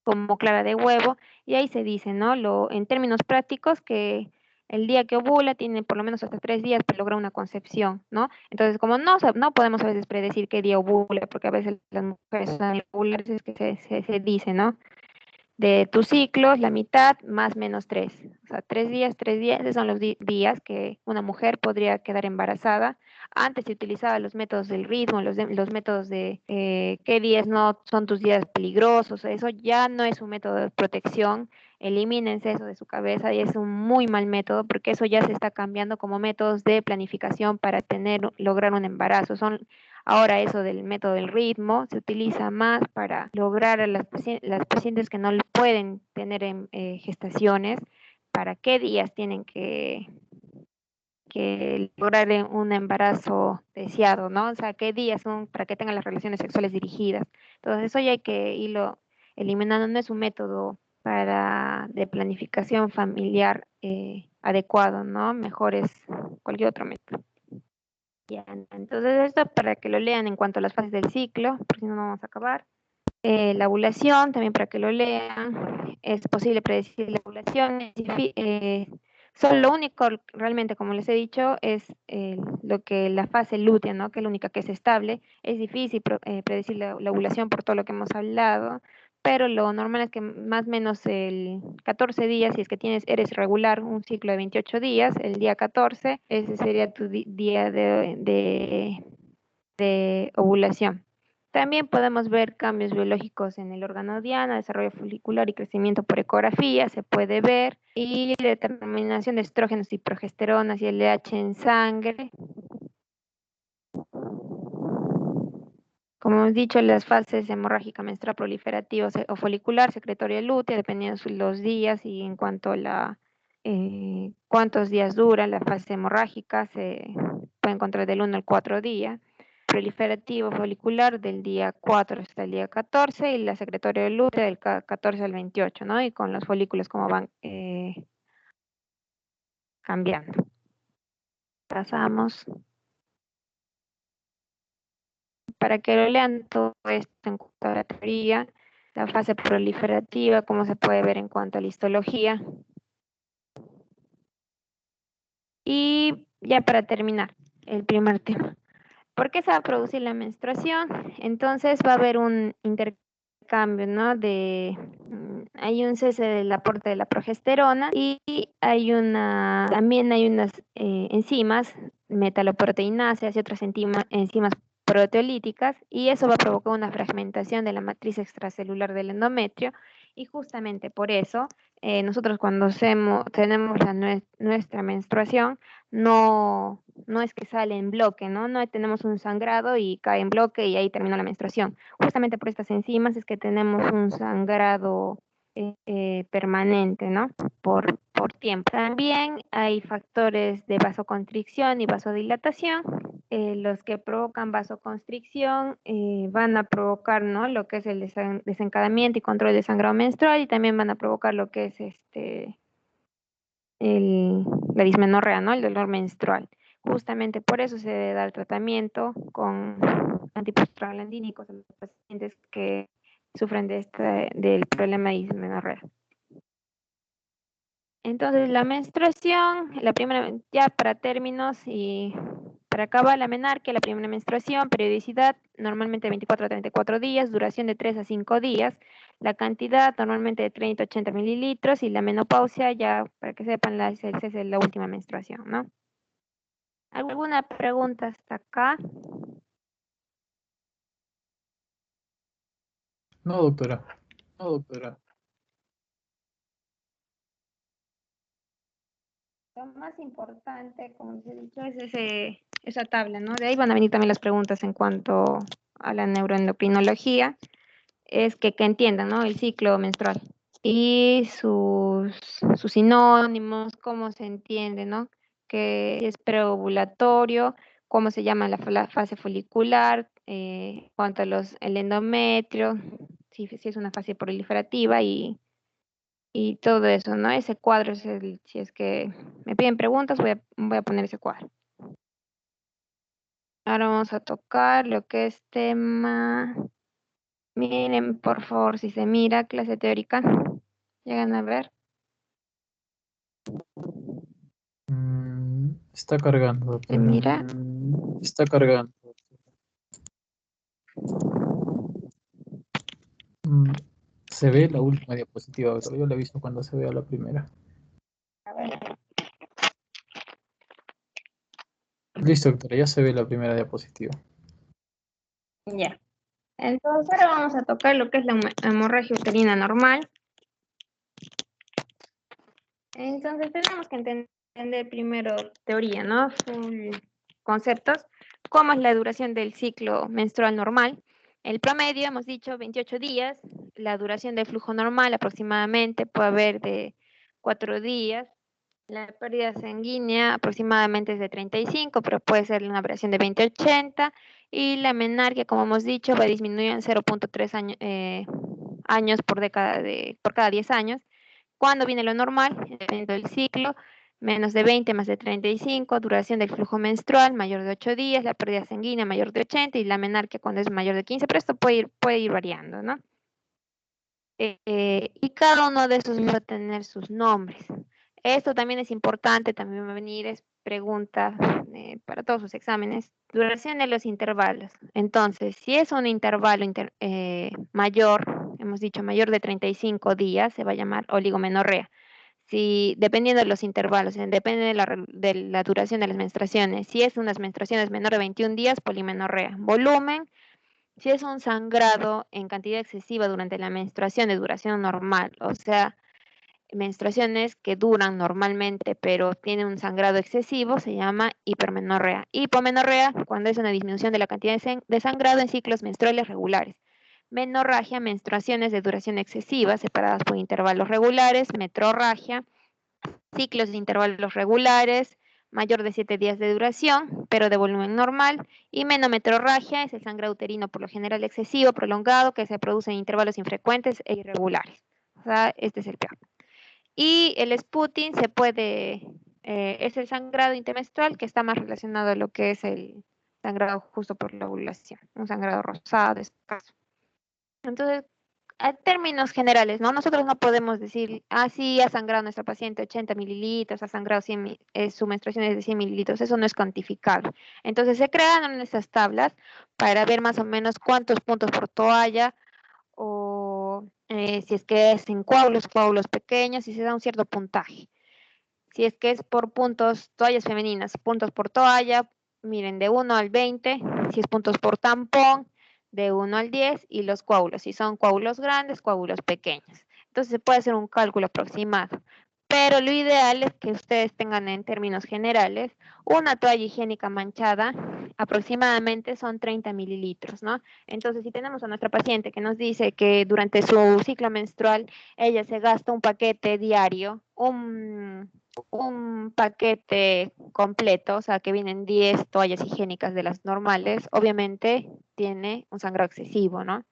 como clara de huevo. Y ahí se dice, ¿no? En términos prácticos, que el día que ovula tiene por lo menos hasta 3 días para lograr una concepción, ¿no? Entonces, como no podemos a veces predecir qué día ovula, porque a veces las mujeres son irregulares, es que se dice, ¿no? De tus ciclos, la mitad más menos 3. O sea, 3 días, esos son los días que una mujer podría quedar embarazada. Antes se utilizaban los métodos del ritmo, los métodos de qué días no son tus días peligrosos. Eso ya no es un método de protección. Elimínense eso de su cabeza y es un muy mal método porque eso ya se está cambiando como métodos de planificación para lograr un embarazo. Ahora eso del método del ritmo se utiliza más para lograr a las pacientes que no pueden tener gestaciones, para qué días tienen que lograr un embarazo deseado, ¿no? O sea, qué días son para que tengan las relaciones sexuales dirigidas. Entonces eso ya hay que irlo eliminando, no es un método de planificación familiar adecuado, ¿no? Mejor es cualquier otro método. Ya, entonces esto para que lo lean en cuanto a las fases del ciclo, por si no vamos a acabar. La ovulación, también para que lo lean, es posible predecir la ovulación, solo lo único realmente, como les he dicho, es lo que la fase lútea, ¿no? Que es la única que es estable. Es difícil predecir la ovulación por todo lo que hemos hablado, pero lo normal es que más o menos el 14 días, si es que eres regular, un ciclo de 28 días, el día 14, ese sería tu día de ovulación. También podemos ver cambios biológicos en el órgano diana, desarrollo folicular y crecimiento por ecografía, se puede ver, y determinación de estrógenos y progesteronas y LH en sangre. Como hemos dicho, las fases hemorrágica, menstrual, proliferativa o folicular, secretoria lútea, dependiendo de los días y en cuanto a cuántos días dura la fase hemorrágica, se puede encontrar del 1 al 4 días. Proliferativo folicular del día 4 hasta el día 14 y la secretoria lútea del 14 al 28, ¿no? Y con los folículos como van cambiando. Pasamos. Para que lo lean todo esto en cuanto a la teoría, la fase proliferativa, como se puede ver en cuanto a la histología. Y ya para terminar, el primer tema. ¿Por qué se va a producir la menstruación? Entonces va a haber un intercambio, ¿no? hay un cese del aporte de la progesterona y también hay unas enzimas, metaloproteináceas y otras enzimas proteolíticas, y eso va a provocar una fragmentación de la matriz extracelular del endometrio, y justamente por eso nosotros cuando tenemos nuestra menstruación, no es que sale en bloque, ¿no? No tenemos un sangrado y cae en bloque y ahí termina la menstruación. Justamente por estas enzimas es que tenemos un sangrado permanente, ¿no? Por tiempo. También hay factores de vasoconstricción y vasodilatación. Los que provocan vasoconstricción van a provocar, ¿no?, lo que es el desencadenamiento y control del sangrado menstrual, y también van a provocar lo que es la dismenorrea, ¿no?, el dolor menstrual. Justamente por eso se debe dar tratamiento con antiprostaglandínicos a los pacientes que sufren del problema de dismenorrea. Entonces, la menstruación, la primera, ya para términos y para acabar, la menarquia, la primera menstruación, periodicidad normalmente 24 a 34 días, duración de 3 a 5 días, la cantidad normalmente de 30 a 80 mililitros, y la menopausia, ya para que sepan, es la última menstruación, ¿no? ¿Alguna pregunta hasta acá? No, doctora. No, doctora. Lo más importante, como les he dicho, es esa tabla, ¿no? De ahí van a venir también las preguntas en cuanto a la neuroendocrinología, es que entiendan, ¿no?, el ciclo menstrual y sus sinónimos, cómo se entiende, ¿no?, que es preovulatorio, cómo se llama la fase folicular, cuanto a el endometrio, si es una fase proliferativa y todo eso, ¿no? Ese cuadro es si es que me piden preguntas, voy a poner ese cuadro. Ahora vamos a tocar lo que es tema. Miren, por favor, si se mira, clase teórica. Llegan a ver. Está cargando, Se doctora. mira. Está cargando. Se ve la última diapositiva, doctora. Yo la he visto cuando se vea la primera. A ver. Listo, doctora. Ya se ve la primera diapositiva. Ya. Entonces ahora vamos a tocar lo que es la hemorragia uterina normal. Entonces tenemos que entender primero teoría, ¿no? Conceptos. ¿Cómo es la duración del ciclo menstrual normal? El promedio, hemos dicho, 28 días. La duración del flujo normal aproximadamente puede haber de 4 días. La pérdida sanguínea aproximadamente es de 35, pero puede ser una variación de 20-80. Y la menarquia, como hemos dicho, va a disminuir en 0.3 años por cada 10 años. ¿Cuándo viene lo normal? Dependiendo del ciclo, menos de 20 más de 35, duración del flujo menstrual mayor de 8 días, la pérdida sanguínea mayor de 80 y la menarquia cuando es mayor de 15, pero esto puede ir variando, ¿no? Y cada uno de esos va a tener sus nombres. Esto también es importante, también va a venir, es pregunta para todos sus exámenes. Duración de los intervalos. Entonces, si es un intervalo mayor, hemos dicho mayor de 35 días, se va a llamar oligomenorrea. Si, dependiendo de los intervalos, depende de la duración de las menstruaciones. Si es unas menstruaciones menor de 21 días, polimenorrea. Volumen, si es un sangrado en cantidad excesiva durante la menstruación de duración normal, o sea, menstruaciones que duran normalmente pero tienen un sangrado excesivo, se llama hipermenorrea. Hipomenorrea, cuando es una disminución de la cantidad de sangrado en ciclos menstruales regulares. Menorragia, menstruaciones de duración excesiva separadas por intervalos regulares. Metrorragia, ciclos de intervalos regulares, mayor de 7 días de duración, pero de volumen normal. Y menometrorragia es el sangrado uterino por lo general excesivo, prolongado, que se produce en intervalos infrecuentes e irregulares. O sea, este es el peor. Y el sputting es el sangrado intermenstrual que está más relacionado a lo que es el sangrado justo por la ovulación, un sangrado rosado, escaso. Entonces, a términos generales, ¿no? Nosotros no podemos decir, sí, ha sangrado nuestra paciente 80 mililitros, ha sangrado su menstruación es de 100 mililitros, eso no es cuantificable. Entonces, se crearon esas tablas para ver más o menos cuántos puntos por toalla o Si es que es en coágulos, coágulos pequeños, y se da un cierto puntaje. Si es que es por puntos, toallas femeninas, puntos por toalla, miren, de 1 al 20, si es puntos por tampón, de 1 al 10, y los coágulos, si son coágulos grandes, coágulos pequeños. Entonces se puede hacer un cálculo aproximado. Pero lo ideal es que ustedes tengan en términos generales una toalla higiénica manchada, aproximadamente son 30 mililitros, ¿no? Entonces, si tenemos a nuestra paciente que nos dice que durante su ciclo menstrual ella se gasta un paquete diario, un paquete completo, o sea, que vienen 10 toallas higiénicas de las normales, obviamente tiene un sangrado excesivo, ¿no?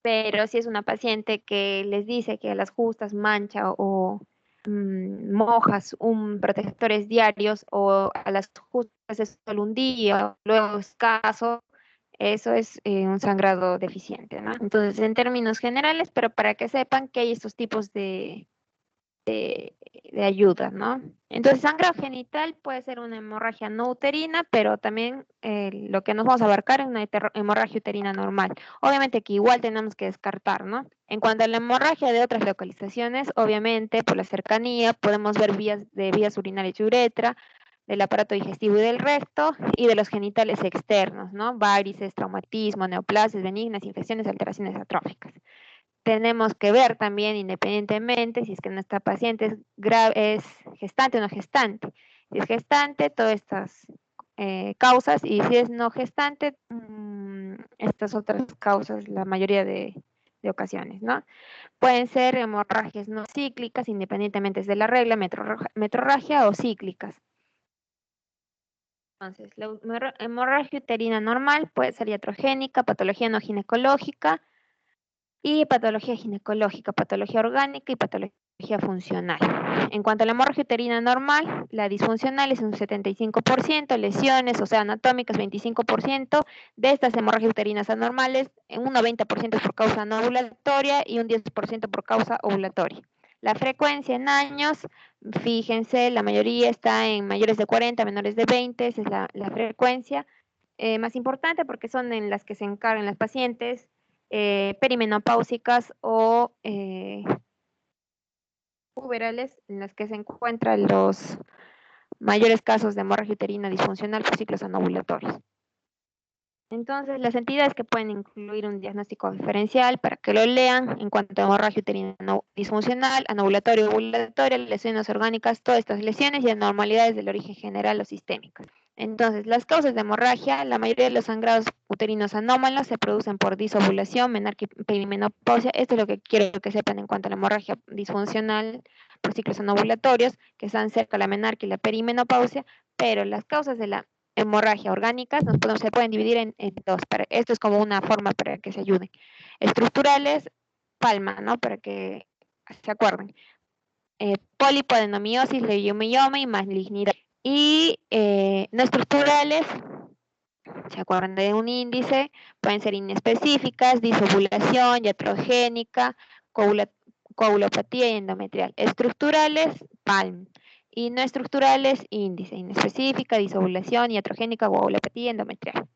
Pero si es una paciente que les dice que a las justas mancha o mojas un protectores diarios o a las justas es solo un día, luego escaso, eso es un sangrado deficiente, ¿no? Entonces, en términos generales, pero para que sepan que hay estos tipos de ayuda, ¿no? Entonces, sangrado genital puede ser una hemorragia no uterina, pero también lo que nos vamos a abarcar es una hemorragia uterina normal. Obviamente que igual tenemos que descartar, ¿no? En cuanto a la hemorragia de otras localizaciones, obviamente por la cercanía podemos ver vías urinarias y uretra, del aparato digestivo y del recto, y de los genitales externos, ¿no? Varices, traumatismo, neoplasias benignas, infecciones, alteraciones atróficas. Tenemos que ver también independientemente si es que nuestra paciente es gestante o no gestante. Si es gestante, todas estas causas, y si es no gestante, estas otras causas, la mayoría de ocasiones, ¿no? Pueden ser hemorragias no cíclicas, independientemente de la regla, metrorragia o cíclicas. Entonces, la hemorragia uterina normal puede ser iatrogénica, patología no ginecológica, y patología ginecológica, patología orgánica y patología funcional. En cuanto a la hemorragia uterina normal, la disfuncional es un 75%, lesiones, o sea, anatómicas 25%, de estas hemorragias uterinas anormales, un 90% es por causa no ovulatoria y un 10% por causa ovulatoria. La frecuencia en años, fíjense, la mayoría está en mayores de 40, menores de 20, esa es la frecuencia más importante porque son en las que se encargan las pacientes perimenopáusicas o puberales, en las que se encuentran los mayores casos de hemorragia uterina disfuncional por ciclos anovulatorios. Entonces, las entidades que pueden incluir un diagnóstico diferencial para que lo lean en cuanto a hemorragia uterina disfuncional, anovulatorio, ovulatoria, lesiones orgánicas, todas estas lesiones y anormalidades del origen general o sistémicas. Entonces, las causas de hemorragia, la mayoría de los sangrados uterinos anómalos se producen por disovulación, menarquia y perimenopausia. Esto es lo que quiero que sepan en cuanto a la hemorragia disfuncional por ciclos anovulatorios, que están cerca de la menarquia y la perimenopausia, pero las causas de la hemorragia orgánicas se pueden dividir en dos. Esto es como una forma para que se ayuden. Estructurales, palma, ¿no? Para que se acuerden. Polipoadenomiosis, leiomioma y malignidad. Y no estructurales, se acuerdan de un índice, pueden ser inespecíficas, disovulación, iatrogénica, coagulopatía y endometrial. Estructurales, PALM. Y no estructurales, índice, inespecífica, disovulación, iatrogénica, coagulopatía y endometrial.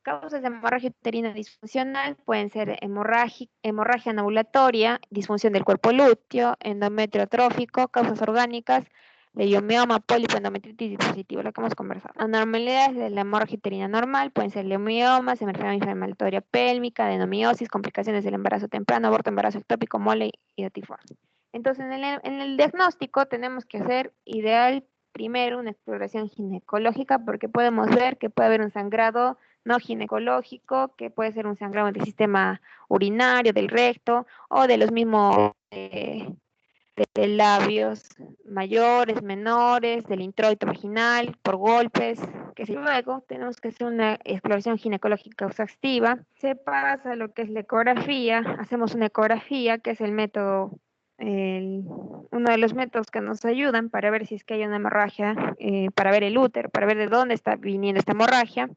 Causas de hemorragia uterina disfuncional pueden ser hemorragia anovulatoria, disfunción del cuerpo lúteo, endometrio atrófico, causas orgánicas, leiomioma, pólipo, endometritis dispositivo, lo que hemos conversado. Anormalidades de la hemorragia uterina normal pueden ser leomiomas, enfermedad inflamatoria pélvica, adenomiosis, complicaciones del embarazo temprano, aborto, embarazo ectópico, mole y tifoide. Entonces, en el diagnóstico tenemos que hacer ideal primero una exploración ginecológica porque podemos ver que puede haber un sangrado no ginecológico, que puede ser un sangrado del sistema urinario, del recto o de los mismos de labios mayores, menores, del introito vaginal, por golpes, que si luego tenemos que hacer una exploración ginecológica exhaustiva. Se pasa lo que es la ecografía, hacemos una ecografía, que es el método uno de los métodos que nos ayudan para ver si es que hay una hemorragia, para ver el útero, para ver de dónde está viniendo esta hemorragia.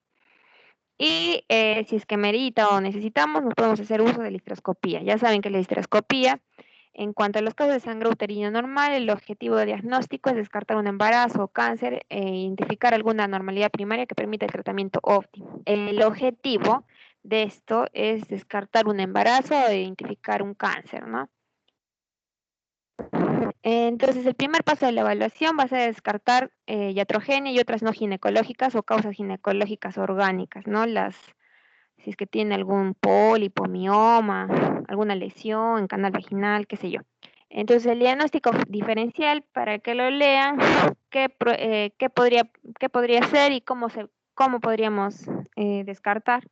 Y si es que merita o necesitamos, nos podemos hacer uso de la histeroscopía. Ya saben que la histeroscopía, en cuanto a los casos de sangre uterino normal, el objetivo de diagnóstico es descartar un embarazo o cáncer e identificar alguna anormalidad primaria que permita el tratamiento óptimo. El objetivo de esto es descartar un embarazo o identificar un cáncer, ¿no? Entonces, el primer paso de la evaluación va a ser descartar iatrogenia y otras no ginecológicas o causas ginecológicas orgánicas, ¿no? Si es que tiene algún pólipo, mioma, alguna lesión en canal vaginal, qué sé yo. Entonces, el diagnóstico diferencial, para que lo lean, qué podría ser y cómo podríamos descartar.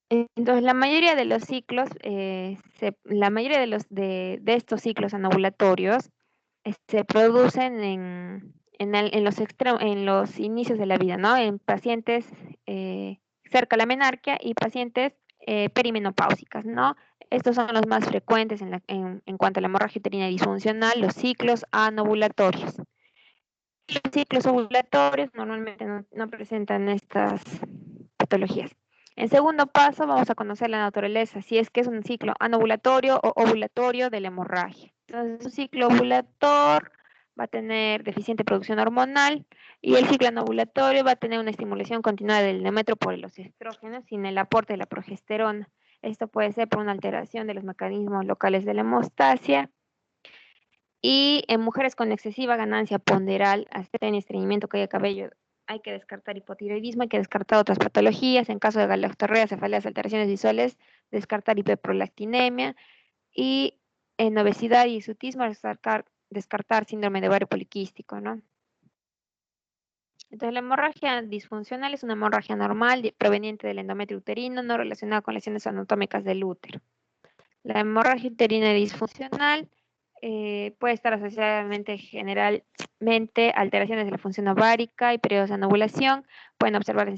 Entonces, la mayoría de los ciclos, la mayoría de estos ciclos anovulatorios se producen en los inicios de la vida, ¿no? En pacientes cerca a la menarquia y pacientes perimenopáusicas, ¿no? Estos son los más frecuentes en cuanto a la hemorragia uterina disfuncional, los ciclos anovulatorios. Los ciclos ovulatorios normalmente no presentan estas patologías. En segundo paso, vamos a conocer la naturaleza, si es que es un ciclo anovulatorio o ovulatorio de la hemorragia. Entonces, un ciclo ovulator va a tener deficiente producción hormonal y el ciclo anovulatorio va a tener una estimulación continuada del endometrio por los estrógenos sin el aporte de la progesterona. Esto puede ser por una alteración de los mecanismos locales de la hemostasia. Y en mujeres con excesiva ganancia ponderal, astenia, estreñimiento, caída de cabello, hay que descartar hipotiroidismo, hay que descartar otras patologías. En caso de galactorrea, cefaleas, alteraciones visuales, descartar hiperprolactinemia. Y en obesidad y hirsutismo, descartar síndrome de ovario poliquístico, ¿no? Entonces, la hemorragia disfuncional es una hemorragia normal proveniente del endometrio uterino, no relacionada con lesiones anatómicas del útero. La hemorragia uterina disfuncional puede estar asociadamente generalmente alteraciones de la función ovárica y periodos de anovulación, pueden observarse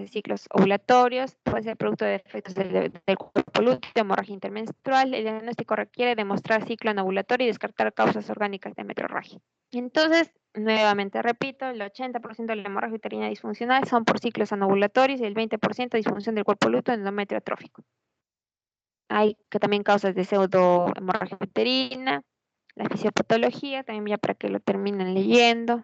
ciclos ovulatorios, puede ser producto de efectos del cuerpo lúteo, hemorragia intermenstrual. El diagnóstico requiere demostrar ciclo anovulatorio y descartar causas orgánicas de metrorragia. Entonces, nuevamente repito, el 80% de la hemorragia uterina disfuncional son por ciclos anovulatorios y el 20% disfunción del cuerpo lúteo endometrio atrófico. Hay también causas de pseudohemorragia uterina, la fisiopatología, también ya para que lo terminen leyendo.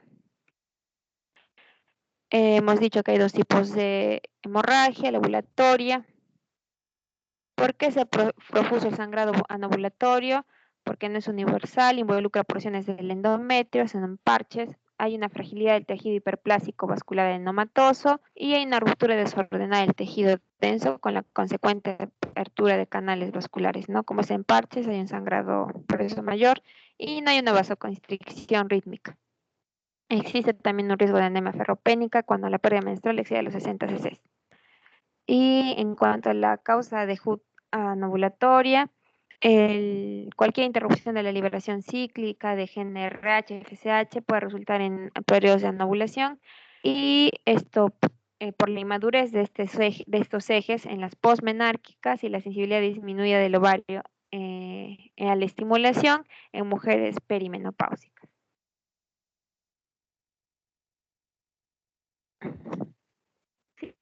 Hemos dicho que hay dos tipos de hemorragia, la ovulatoria. ¿Por qué se profuso el sangrado anovulatorio? Porque no es universal, involucra porciones del endometrio, son parches, hay una fragilidad del tejido hiperplásico vascular endomatoso y hay una ruptura desordenada del tejido denso con la consecuente apertura de canales vasculares, ¿no? Como es en parches, hay un sangrado por eso mayor y no hay una vasoconstricción rítmica. Existe también un riesgo de anemia ferropénica cuando la pérdida menstrual excede los 60 cc. Y en cuanto a la causa de HUD anovulatoria, cualquier interrupción de la liberación cíclica de GnRH, FSH puede resultar en periodos de anovulación y esto por la inmadurez de estos ejes en las posmenárquicas y la sensibilidad disminuida del ovario a la estimulación en mujeres perimenopáusicas.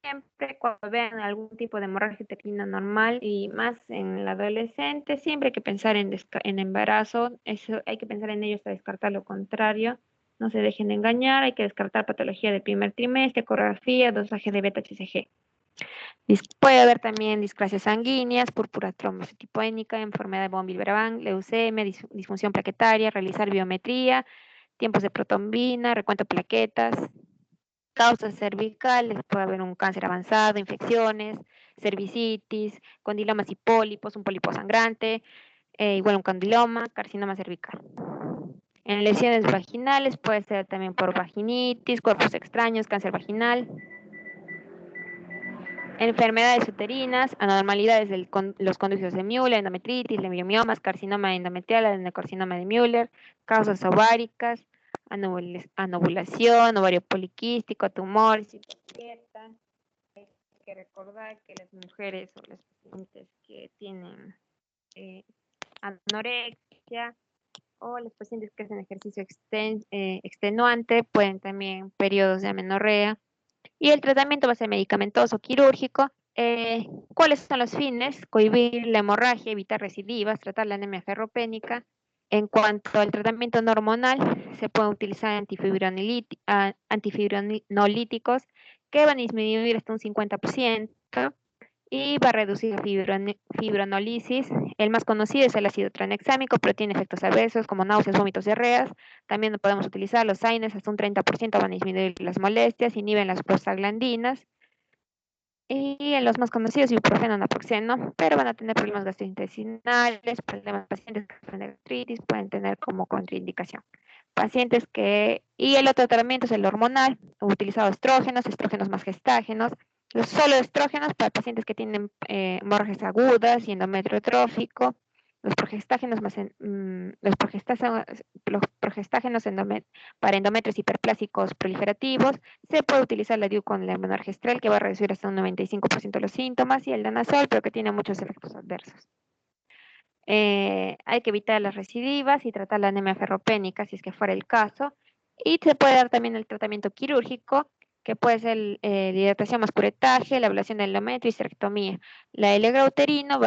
Siempre cuando vean algún tipo de hemorragia uterina normal y más en la adolescente, siempre hay que pensar en embarazo, hay que pensar en ello hasta descartar lo contrario. No se dejen engañar, hay que descartar patología del primer trimestre, ecografía, dosaje de beta-HCG. Puede haber también displasias sanguíneas, púrpura trombocitopénica, enfermedad de von Willebrand, leucemia, disfunción plaquetaria, realizar biometría, tiempos de protombina, recuento de plaquetas. Causas cervicales, puede haber un cáncer avanzado, infecciones, cervicitis, condilomas y pólipos, un pólipo sangrante, igual un condiloma, carcinoma cervical. En lesiones vaginales puede ser también por vaginitis, cuerpos extraños, cáncer vaginal. Enfermedades uterinas, anormalidades de los conductos de Müller, endometritis, leishmiomas, carcinoma endometrial, adenocarcinoma de Müller, causas ováricas, anovulación, ovario poliquístico, tumores, citoquieta. Hay que recordar que las mujeres o las pacientes que tienen anorexia o los pacientes que hacen ejercicio extenuante pueden también periodos de amenorrea. Y el tratamiento va a ser medicamentoso quirúrgico. ¿Cuáles son los fines? Cohibir la hemorragia, evitar recidivas, tratar la anemia ferropénica. En cuanto al tratamiento no hormonal, se pueden utilizar antifibrinolíticos que van a disminuir hasta un 50% y va a reducir la fibronolisis. El más conocido es el ácido tranexámico, pero tiene efectos adversos como náuseas, vómitos, diarreas. También podemos utilizar los AINES, hasta un 30% van a disminuir las molestias, inhiben las prostaglandinas. Y en los más conocidos, ibuprofeno, naproxeno, pero van a tener problemas gastrointestinales, problemas pacientes que sufren de gastritis, pueden tener como contraindicación. Pacientes que, y el otro tratamiento es el hormonal, utilizado estrógenos más gestágenos, los solo estrógenos para pacientes que tienen hemorragias agudas y endometrio trófico, los progestágenos los progestágenos para endometrios hiperplásicos proliferativos. Se puede utilizar la DIU con levonorgestrel, que va a reducir hasta un 95% los síntomas, y el danazol, pero que tiene muchos efectos adversos. Hay que evitar las recidivas y tratar la anemia ferropénica, si es que fuera el caso. Y se puede dar también el tratamiento quirúrgico, que puede ser hidratación más curetaje, la ablación del endometrio y histerectomía. La L-Grau uterino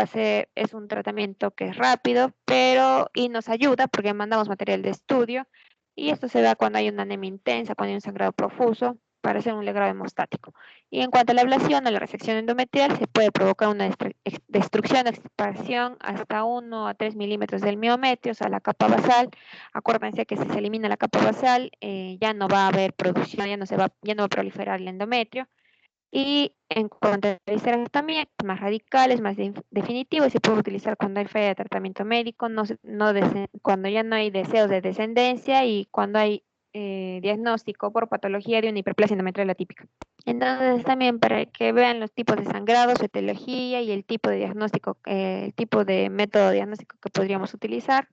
es un tratamiento que es rápido, y nos ayuda porque mandamos material de estudio, y esto se da cuando hay una anemia intensa, cuando hay un sangrado profuso, para hacer un legrado hemostático. Y en cuanto a la ablación o la resección endometrial, se puede provocar una destrucción o expansión hasta 1 a 3 milímetros del miometrio, o sea, la capa basal. Acuérdense que si se elimina la capa basal, ya no va a haber producción, ya no va a proliferar el endometrio. Y en cuanto a la histerectomía, es más radical, es más definitivo, y se puede utilizar cuando hay falla de tratamiento médico, cuando ya no hay deseos de descendencia y cuando hay diagnóstico por patología de una hiperplasia endometrial atípica. Entonces, también para que vean los tipos de sangrado, su etiología y el tipo de diagnóstico, el tipo de método diagnóstico que podríamos utilizar.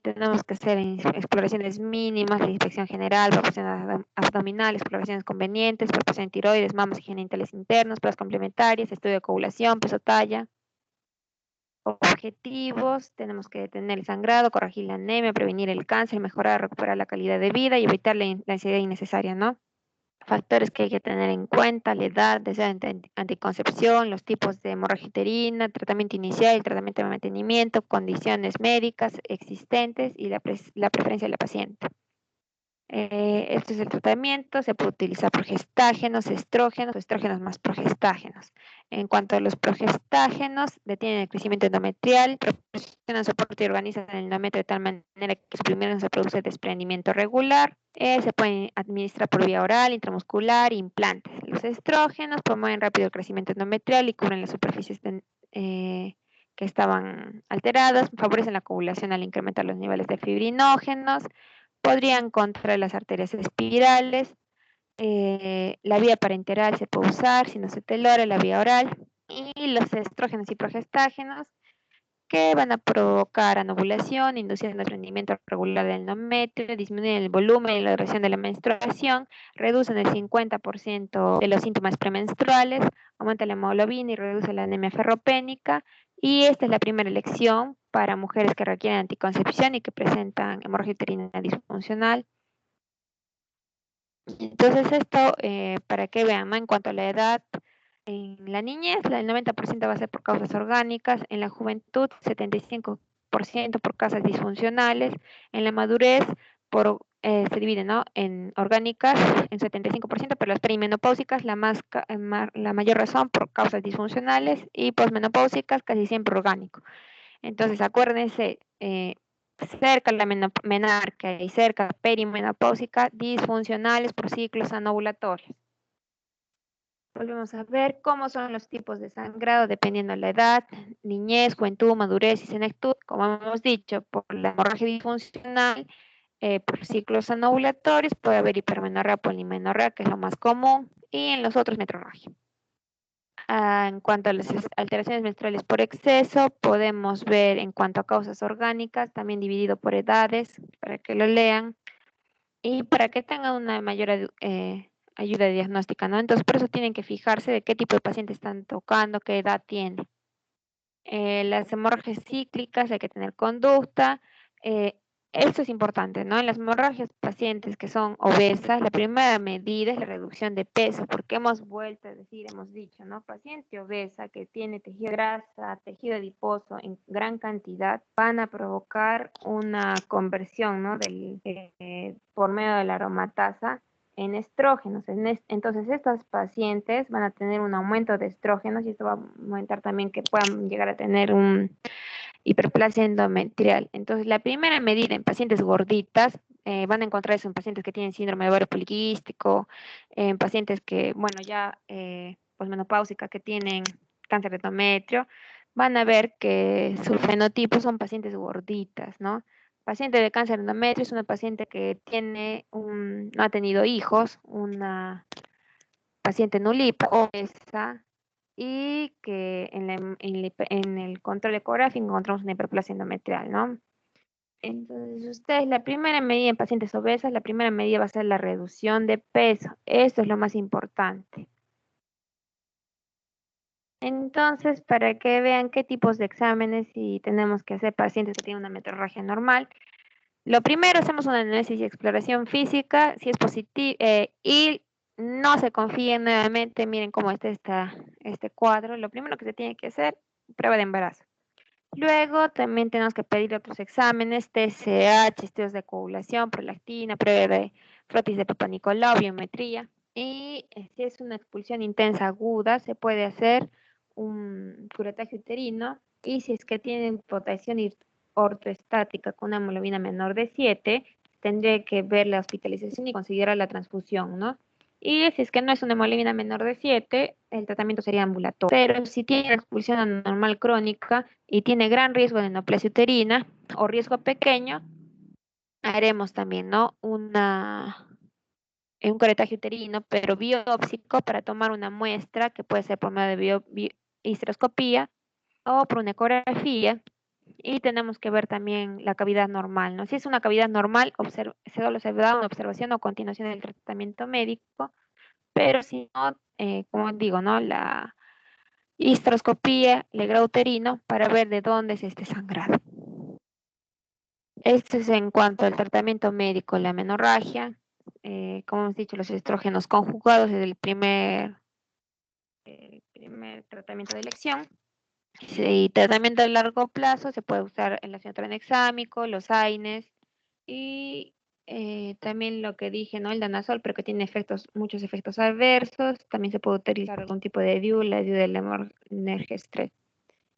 Tenemos que hacer exploraciones mínimas, la inspección general, palpación abdominal, exploraciones convenientes, palpación de tiroides, mamas y genitales internos, pruebas complementarias, estudio de coagulación, peso, talla. Objetivos: tenemos que detener el sangrado, corregir la anemia, prevenir el cáncer, mejorar, recuperar la calidad de vida y evitar la ansiedad innecesaria, ¿no? Factores que hay que tener en cuenta: la edad, deseo de anticoncepción, los tipos de hemorragia uterina, tratamiento inicial, tratamiento de mantenimiento, condiciones médicas existentes y la preferencia de la paciente. Este es el tratamiento, se puede utilizar progestágenos, estrógenos o estrógenos más progestágenos. En cuanto a los progestágenos, detienen el crecimiento endometrial, proporcionan soporte y organizan el endometrio de tal manera que su primero se produce desprendimiento regular. Se pueden administrar por vía oral, intramuscular, implantes. Los estrógenos promueven rápido el crecimiento endometrial y cubren las superficies que estaban alteradas, favorecen la coagulación al incrementar los niveles de fibrinógenos, podrían contraer las arterias espirales, la vía parenteral se puede usar, si no se telora, la vía oral, y los estrógenos y progestágenos, que van a provocar anovulación, induciendo el rendimiento regular del endometrio, disminuyen el volumen y la duración de la menstruación, reducen el 50% de los síntomas premenstruales, aumenta la hemoglobina y reduce la anemia ferropénica. Y esta es la primera elección para mujeres que requieren anticoncepción y que presentan hemorragia uterina disfuncional. Entonces esto, para que vean, ¿no? En cuanto a la edad, en la niñez el 90% va a ser por causas orgánicas, en la juventud 75% por causas disfuncionales, en la madurez se divide, ¿no?, en orgánicas en 75%, pero las perimenopáusicas la mayor razón por causas disfuncionales, y posmenopáusicas casi siempre orgánico. Entonces acuérdense, cerca la menarquia y cerca perimenopáusica, disfuncionales por ciclos anovulatorios. Volvemos a ver cómo son los tipos de sangrado dependiendo de la edad, niñez, juventud, madurez y senectud. Como hemos dicho, por la hemorragia disfuncional, por ciclos anovulatorios, puede haber hipermenorrea, polimenorrea, que es lo más común, y en los otros metrorragia. En cuanto a las alteraciones menstruales por exceso, podemos ver en cuanto a causas orgánicas, también dividido por edades, para que lo lean y para que tengan una mayor ayuda diagnóstica, ¿no? Entonces, por eso tienen que fijarse de qué tipo de paciente están tocando, qué edad tiene. Las hemorragias cíclicas, hay que tener conducta. Esto es importante, ¿no? En las hemorragias pacientes que son obesas, la primera medida es la reducción de peso, porque hemos dicho, ¿no? Paciente obesa que tiene tejido de grasa, tejido adiposo en gran cantidad, van a provocar una conversión, ¿no?, por medio de la aromatasa en estrógenos. Entonces, estas pacientes van a tener un aumento de estrógenos y esto va a aumentar también que puedan llegar a tener un hiperplasia endometrial. Entonces, la primera medida en pacientes gorditas, van a encontrar eso en pacientes que tienen síndrome de ovario poliquístico, en pacientes que, bueno, ya posmenopáusica, que tienen cáncer de endometrio, van a ver que su fenotipo son pacientes gorditas, ¿no? Paciente de cáncer de endometrio es una paciente que no ha tenido hijos, una paciente nulipa, obesa, y que en el control ecográfico encontramos una hiperplasia endometrial, ¿no? Entonces, ustedes, la primera medida en pacientes obesas, la primera medida va a ser la reducción de peso. Esto es lo más importante. Entonces, para que vean qué tipos de exámenes y tenemos que hacer pacientes que tienen una metrorragia normal, lo primero, hacemos una análisis y exploración física, si es positivo, y no se confíen nuevamente, miren cómo está este cuadro. Lo primero que se tiene que hacer, prueba de embarazo. Luego también tenemos que pedir otros exámenes, TSH, estudios de coagulación, prolactina, prueba de frotis de Papa Nicolau, biometría. Y si es una expulsión intensa aguda, se puede hacer un curetaje uterino. Y si es que tienen potación ortoestática con una hemoglobina menor de 7, tendré que ver la hospitalización y considerar la transfusión, ¿no? Y si es que no es una hemoglobina menor de 7, el tratamiento sería ambulatorio. Pero si tiene expulsión anormal crónica y tiene gran riesgo de neoplasia uterina o riesgo pequeño, haremos también, ¿no? Un coretaje uterino, pero biópsico, para tomar una muestra que puede ser por medio de histeroscopía o por una ecografía. Y tenemos que ver también la cavidad normal, ¿no? Si es una cavidad normal, se da una observación o continuación del tratamiento médico, pero si no, como digo, ¿no? La histeroscopía, el grado uterino, para ver de dónde es este sangrado. Esto es en cuanto al tratamiento médico, la menorragia. Como hemos dicho, los estrógenos conjugados es el primer tratamiento de elección. Y tratamiento a largo plazo se puede usar el ácido tranexámico, los AINES y también lo que dije, ¿no? El danazol, pero que tiene muchos efectos adversos. También se puede utilizar algún tipo de DIU, la DIU del Energestre.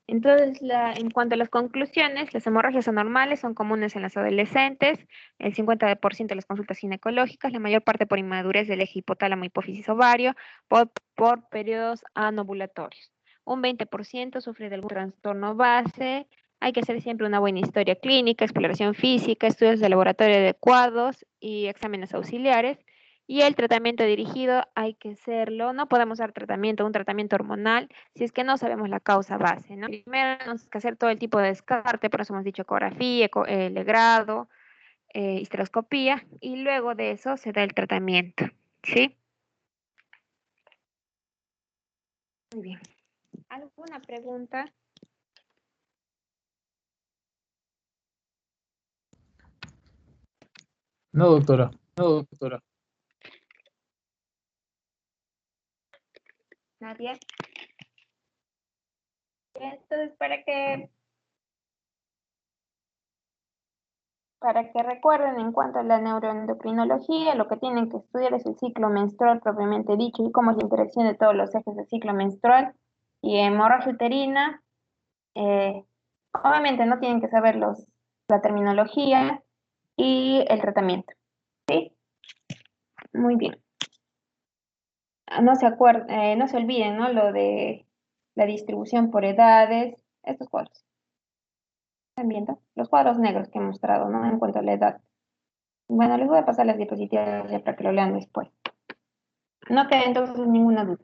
Entonces, en cuanto a las conclusiones, las hemorragias anormales son comunes en las adolescentes, el 50% de las consultas ginecológicas, la mayor parte por inmadurez del eje hipotálamo, hipófisis, ovario, por periodos anovulatorios. Un 20% sufre de algún trastorno base. Hay que hacer siempre una buena historia clínica, exploración física, estudios de laboratorio adecuados y exámenes auxiliares. Y el tratamiento dirigido hay que hacerlo. No podemos dar un tratamiento hormonal, si es que no sabemos la causa base, ¿no? Primero tenemos que hacer todo el tipo de descarte, por eso hemos dicho ecografía, legrado, histeroscopía, y luego de eso se da el tratamiento, ¿sí? Muy bien. ¿Alguna pregunta? No, doctora. No, doctora. Nadie. Entonces, para que recuerden en cuanto a la neuroendocrinología, lo que tienen que estudiar es el ciclo menstrual propiamente dicho y cómo es la interacción de todos los ejes del ciclo menstrual y hemorragia uterina. Obviamente no tienen que saber la terminología y el tratamiento, ¿sí? Muy bien. No se olviden, ¿no? Lo de la distribución por edades, estos cuadros. ¿Están viendo? Los cuadros negros que he mostrado, ¿no? En cuanto a la edad. Bueno, les voy a pasar las diapositivas ya para que lo lean después. No queda entonces ninguna duda.